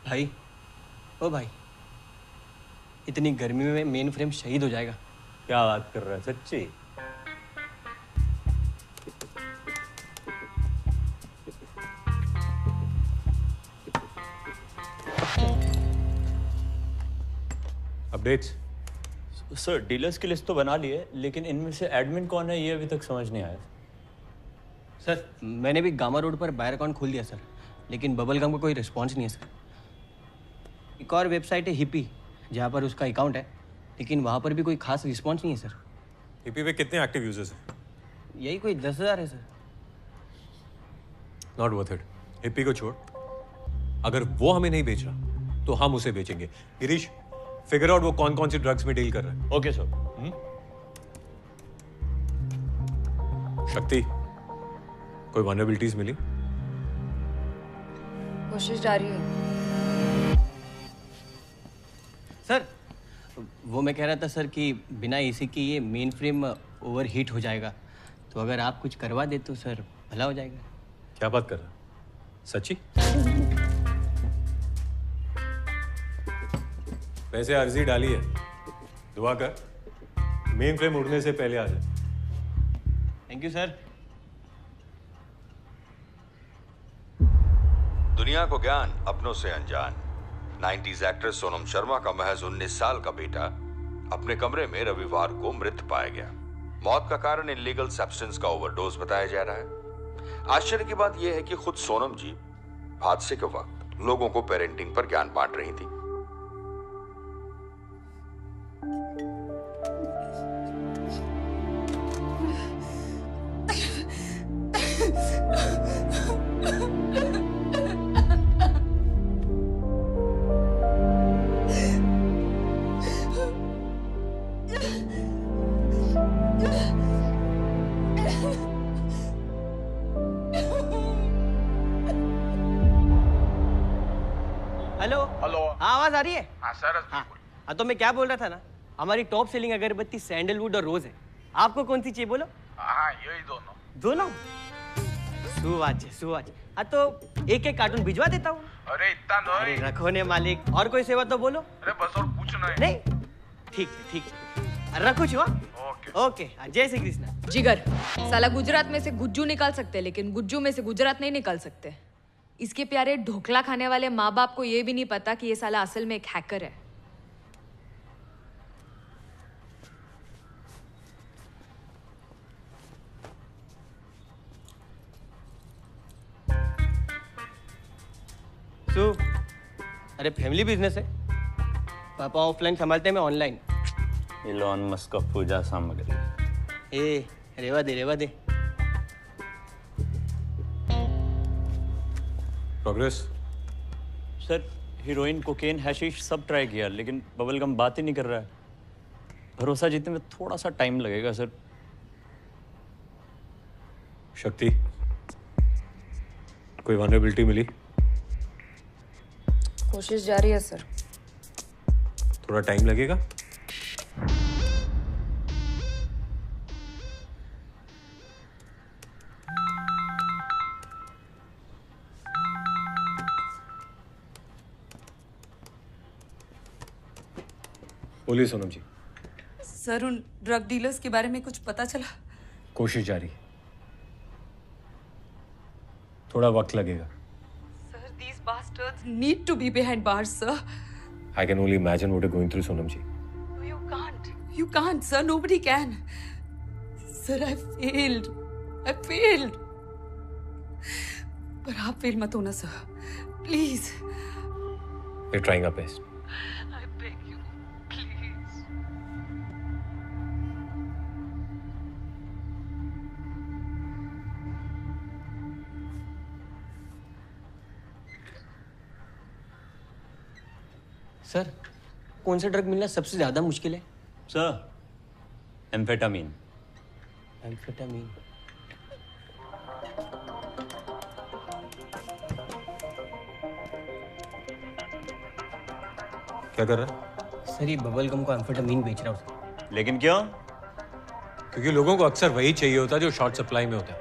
भाई, ओ भाई, इतनी गर्मी में मेन फ्रेम शहीद हो जाएगा। क्या बात कर रहा है, सच्ची? अपडेट्स? सर, डीलर्स की लिस्ट तो बना ली है, लेकिन इनमें से एडमिन कौन है ये अभी तक समझ नहीं आया। सर, मैंने भी गामा रोड पर बायर अकाउंट खोल दिया सर, लेकिन बबल गम का कोई रिस्पॉन्स नहीं है सर। एक और वेबसाइट है हिपी, जहाँ पर उसका अकाउंट है, लेकिन वहाँ पर भी कोई खास रिस्पॉन्स नहीं है सर। हिपी पे कितने एक्टिव यूजर्स हैं? यही कोई 10,000 है sir. Not worth it. Hippie को छोड़, अगर वो हमें नहीं बेच रहा तो हम उसे बेचेंगे। गिरीश, फिगर आउट वो कौन कौन सी ड्रग्स में डील कर रहा है। Okay sir. शक्ति, कोई वनरेबिलिटीज मिली? कोशिश जारी है सर। वो मैं कह रहा था सर कि बिना एसी की ये मेन फ्रेम ओवर हीट हो जाएगा, तो अगर आप कुछ करवा दे तो सर भला हो जाएगा। क्या बात कर रहा, सच्ची? वैसे अर्जी डाली है, दुआ कर मेन फ्रेम उड़ने से पहले आ जाए। Thank you sir. दुनिया को ज्ञान, अपनों से अनजान। 90s एक्ट्रेस सोनम शर्मा का महज 19 साल का बेटा अपने कमरे में रविवार को मृत पाया गया। मौत का कारण इलीगल सब्सटेंस का ओवरडोज बताया जा रहा है। आश्चर्य की बात यह है कि खुद सोनम जी हादसे के वक्त लोगों को पेरेंटिंग पर ज्ञान बांट रही थी। Hello hello. हाँ, आवाज आ रही है? हाँ सर। हाँ, तो मैं क्या बोल रहा था ना, हमारी टॉप सेलिंग अगरबत्ती सैंडलवुड और रोज है। आपको कौन सी चाहिए बोलो? हाँ, यही दोनों। दोनों? सुवाच। हाँ, तो एक कार्टून भिजवा देता हूँ। अरे इतना नहीं। अरे रखो ने मालिक, और कोई सेवा तो बोलो। अरे बस और कुछ नहीं। नहीं, ठीक है। रखो छुआ। ओके। जय श्री कृष्ण। जिगर, साला गुजरात में से गुज्जू निकाल सकते, लेकिन गुज्जू में से गुजरात नहीं निकाल सकते। इसके प्यारे ढोकला खाने वाले माँ बाप को ये भी नहीं पता कि ये साला असल में एक हैकर है। अरे फैमिली बिजनेस है, पापा ऑफलाइन संभालते हैं, मैं ऑनलाइन। इलॉन मस्क का पूजा सामग्री। रेवा दे। प्रोग्रेस? सर, हीरोइन, कोकेन, हैशिश सब ट्राई किया, लेकिन बबलगम बात ही नहीं कर रहा है। भरोसा जीतने में थोड़ा सा टाइम लगेगा सर। शक्ति, कोई वनरेबिलिटी मिली? कोशिश जारी है सर। थोड़ा टाइम लगेगा। बोलिए सोनम जी। सर, उन ड्रग डीलर्स के बारे में कुछ पता चला? कोशिश जारी, थोड़ा वक्त लगेगा। These bastards need to be behind bars, sir. I can only imagine what you're going through, Sonam ji. You can't. You can't, sir. Nobody can. Sir, I failed. I failed. पर आप फेल मत होना, sir. Please. We're trying our best. I beg you, please. Sir, कौन सा drug मिलना सबसे ज्यादा मुश्किल है? Sir, amphetamine. एम्फेटामीन। क्या कर रहा है? सर, ये बबल गम को एम्फेटामीन बेच रहा हूँ। लेकिन क्यों? क्योंकि लोगों को अक्सर वही चाहिए होता है जो शॉर्ट सप्लाई में होता है।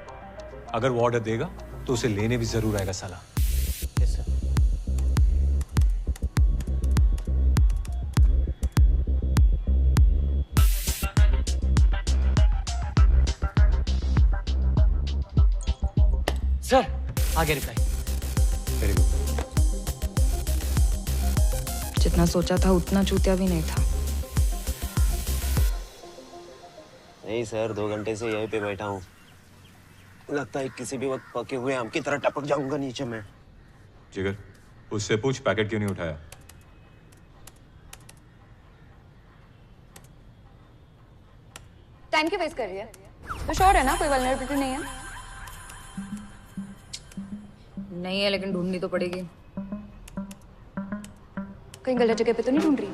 अगर वो ऑर्डर देगा तो उसे लेने भी जरूर आएगा साला। सर, आगे रिप्लाई। Very good. जितना सोचा था उतना चूतिया भी नहीं था। नहीं सर, 2 घंटे से यहीं पे बैठा हूँ। लगता है किसी भी वक्त पके हुए आम की तरह टपक जाऊंगा नीचे में। जिगर, उससे पूछ पैकेट क्यों नहीं उठाया? टाइम क्यों वेस्ट कर रही है? तो श्योर है ना कोई वल्नरेबिलिटी नहीं है? नहीं है, लेकिन ढूंढनी तो पड़ेगी। कहीं गलत जगह पे तो नहीं ढूंढ रही?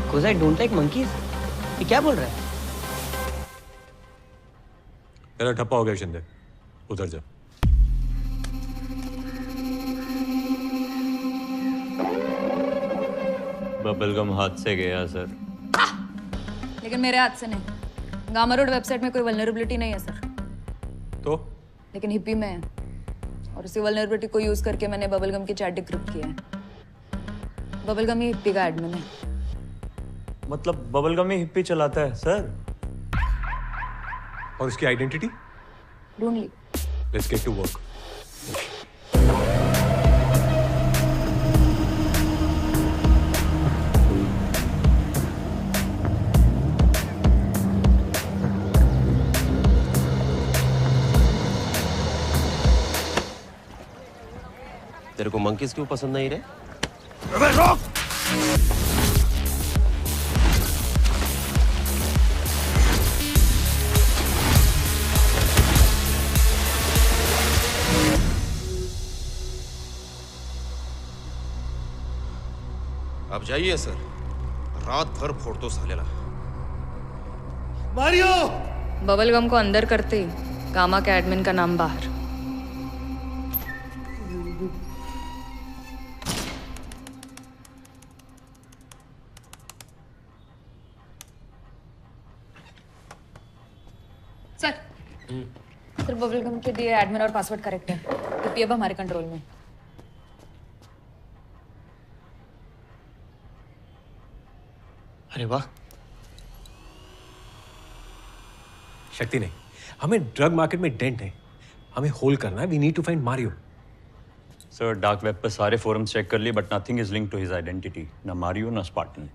Because I don't like monkeys. ये क्या बोल रहा है? मेरा ठप्पा हो गया शिंदे, उधर जा। बबलगम हाथ से गया सर। लेकिन मेरे हाथ से नहीं। गामा रोड वेबसाइट में कोई वल्नरेबिलिटी नहीं है सर। तो? लेकिन हिप्पी में है। और उसी वल्नरेबिलिटी को यूज करके मैंने बबलगम की चैट डिक्रिप्ट किया है। बबलगम ही हिप्पी का एडमिन है। मतलब बबलगम ही हिप्पी चलाता है सर? और उसकी आइडेंटिटी? ढूंढ ली। Let's get to work. तेरे को मंकीज क्यों पसंद नहीं रहे? अबे रोक! अब जाइए सर, रात भर फोड़ दो सालेला। मारियो! बबलगम को अंदर करते ही गामा के एडमिन का नाम बाहर। सर बबलगम के दिए एडमिन और पासवर्ड करेक्ट है। हिप्पी अब हमारे कंट्रोल में। अरे वाह। शक्ति नहीं, हमें ड्रग मार्केट में डेंट है, हमें होल्ड करना है। We need to find Mario. Sir, dark web पर सारे फोरम्स चेक कर लिए but nothing is linked to his identity. ना मारियो ना Spartan.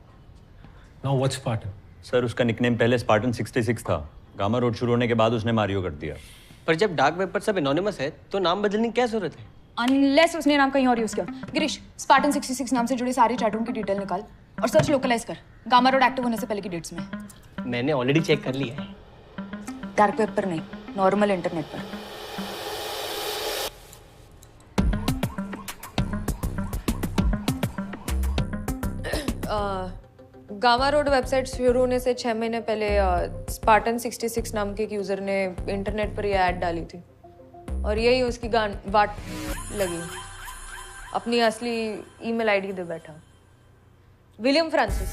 Now what's Spartan? Sir, उसका निकनेम पहले स्पार्टन 66 था। गामा रोड शुरू होने के बाद उसने मारियो कर दिया। पर जब डार्क वेब पर सब एनोनिमस है तो नाम बदलने की क्या जरूरत है? अनलेस उसने नाम कहीं और यूज किया। गिरीश, स्पार्टन 66 नाम से जुड़े सारे चैटरूम की डिटेल निकाल और सर्च लोकलाइज कर गामा रोड एक्टिव होने से पहले की डेट्स में। मैंने ऑलरेडी चेक कर लिया है। डार्क वेब पर नहीं, नॉर्मल इंटरनेट पर। गामा रोड वेबसाइट शुरू होने से 6 महीने पहले स्पार्टन 66 नाम के एक यूजर ने इंटरनेट पर ये ऐड डाली थी और यही उसकी वाट लगी। अपनी असली ईमेल आईडी दे बैठा। विलियम फ्रांसिस,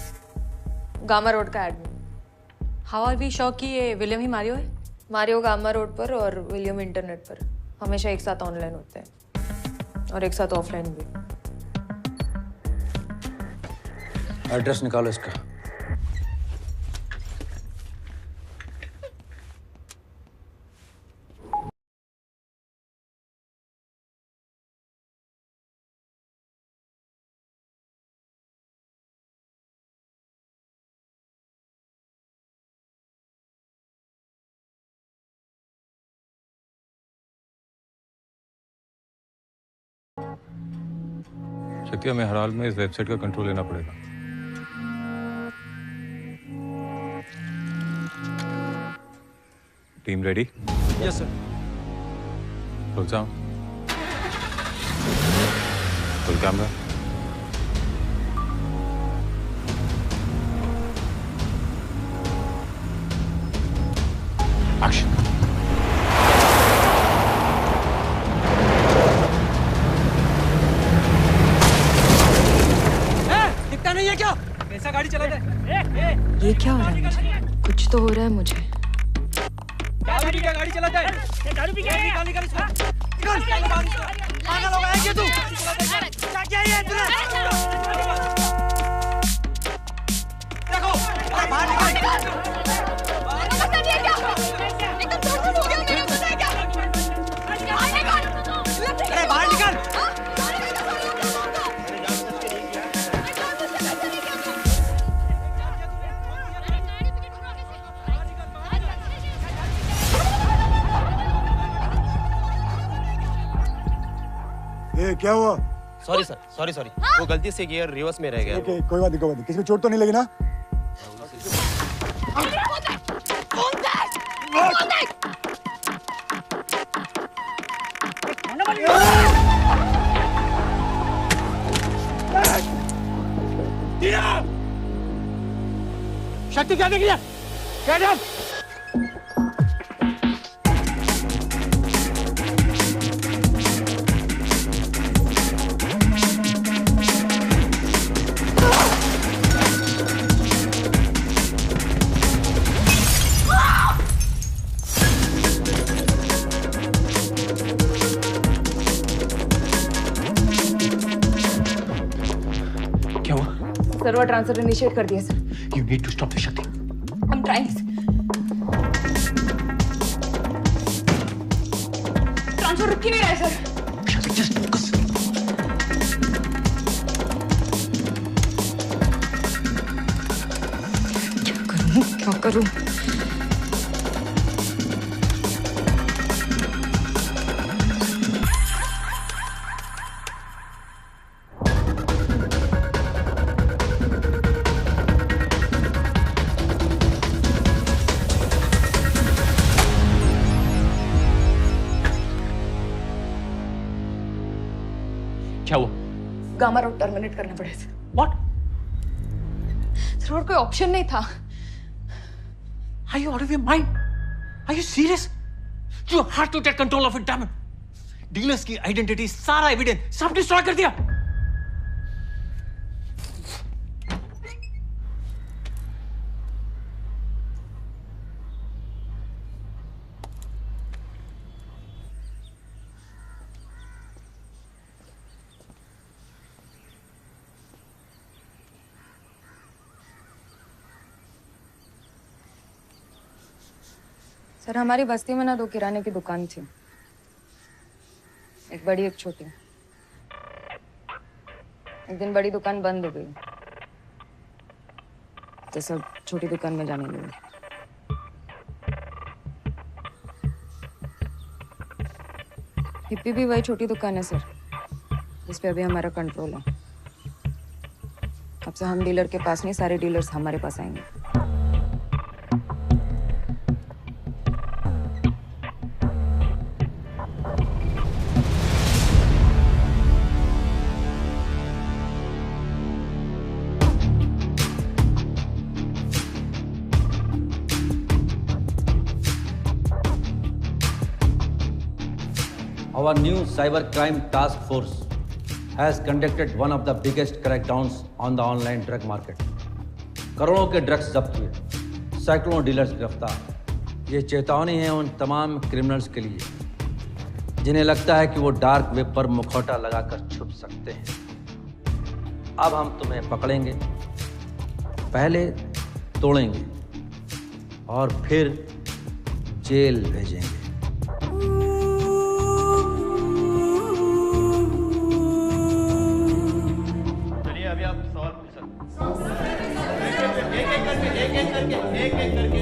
गामा रोड का admin. How are we sure कि ये विलियम ही मारियो है? मारियो गामा रोड पर और विलियम इंटरनेट पर। हमेशा एक साथ ऑनलाइन होते हैं और एक साथ ऑफलाइन भी। एड्रेस निकालो इसका। शक्ति, हमें हर हाल में इस वेबसाइट का कंट्रोल लेना पड़ेगा। Team ready? Yes sir. Role sound, roll camera. Action. दिखता नहीं है क्या? कैसा गाड़ी चलाता है? ये क्या हो रहा है मुझे? कुछ तो हो रहा है मुझे। क्या गाड़ी चलाता है? दारू पी के निकाल निकाल इसको। निकाल पागल हो गया है क्या तू? क्या किया ये तूने? देखो बाहर निकाल। पता नहीं है क्या? एकदम जोर हो गया मेरे को पता है क्या? अरे बाहर निकाल। ये क्या हुआ? सॉरी सर, सॉरी वो गलती से गियर रिवर्स में रह गया। ओके, कोई बात नहीं। किसी को चोट तो नहीं लगी ना? शक्ति क्या देख लिया? क्या जब? सर्वर ट्रांसफर इनिशिएट कर दिया sir. You need to stop the Shakti. I'm trying. Transfer रुक ही नहीं रहा है सर। Shakti, just focus. क्या करूं? क्या हुआ? गामा रोड टर्मिनेट करना पड़े सर। What? सर और कोई ऑप्शन नहीं था। Are you out of your mind? Are you serious? You have to take control of it, damn it. Dealers की आइडेंटिटी, सारा एविडेंस सब डिस्ट्रॉय कर दिया। सर हमारी बस्ती में ना 2 किराने की दुकान थी, एक बड़ी एक छोटी। एक दिन बड़ी दुकान बंद हो गई तो सब छोटी दुकान में जाने लगे। हिप्पी भी वही छोटी दुकान है सर, जिस पे अभी हमारा कंट्रोल है। अब से हम डीलर के पास नहीं, सारे डीलर्स हमारे पास आएंगे। Our new cyber crime task force has conducted one of the biggest crackdowns on the online drug market. करोड़ों के ड्रग्स जब्त हुए, सैकड़ों डीलर्स गिरफ्तार। ये चेतावनी है उन तमाम क्रिमिनल्स के लिए जिन्हें लगता है कि वो डार्क वेब पर मुखौटा लगाकर छुप सकते हैं। अब हम तुम्हें पकड़ेंगे, पहले तोड़ेंगे और फिर जेल भेजेंगे। चलिए अभी आप सवाल पूछ सकते हैं। एक एक करके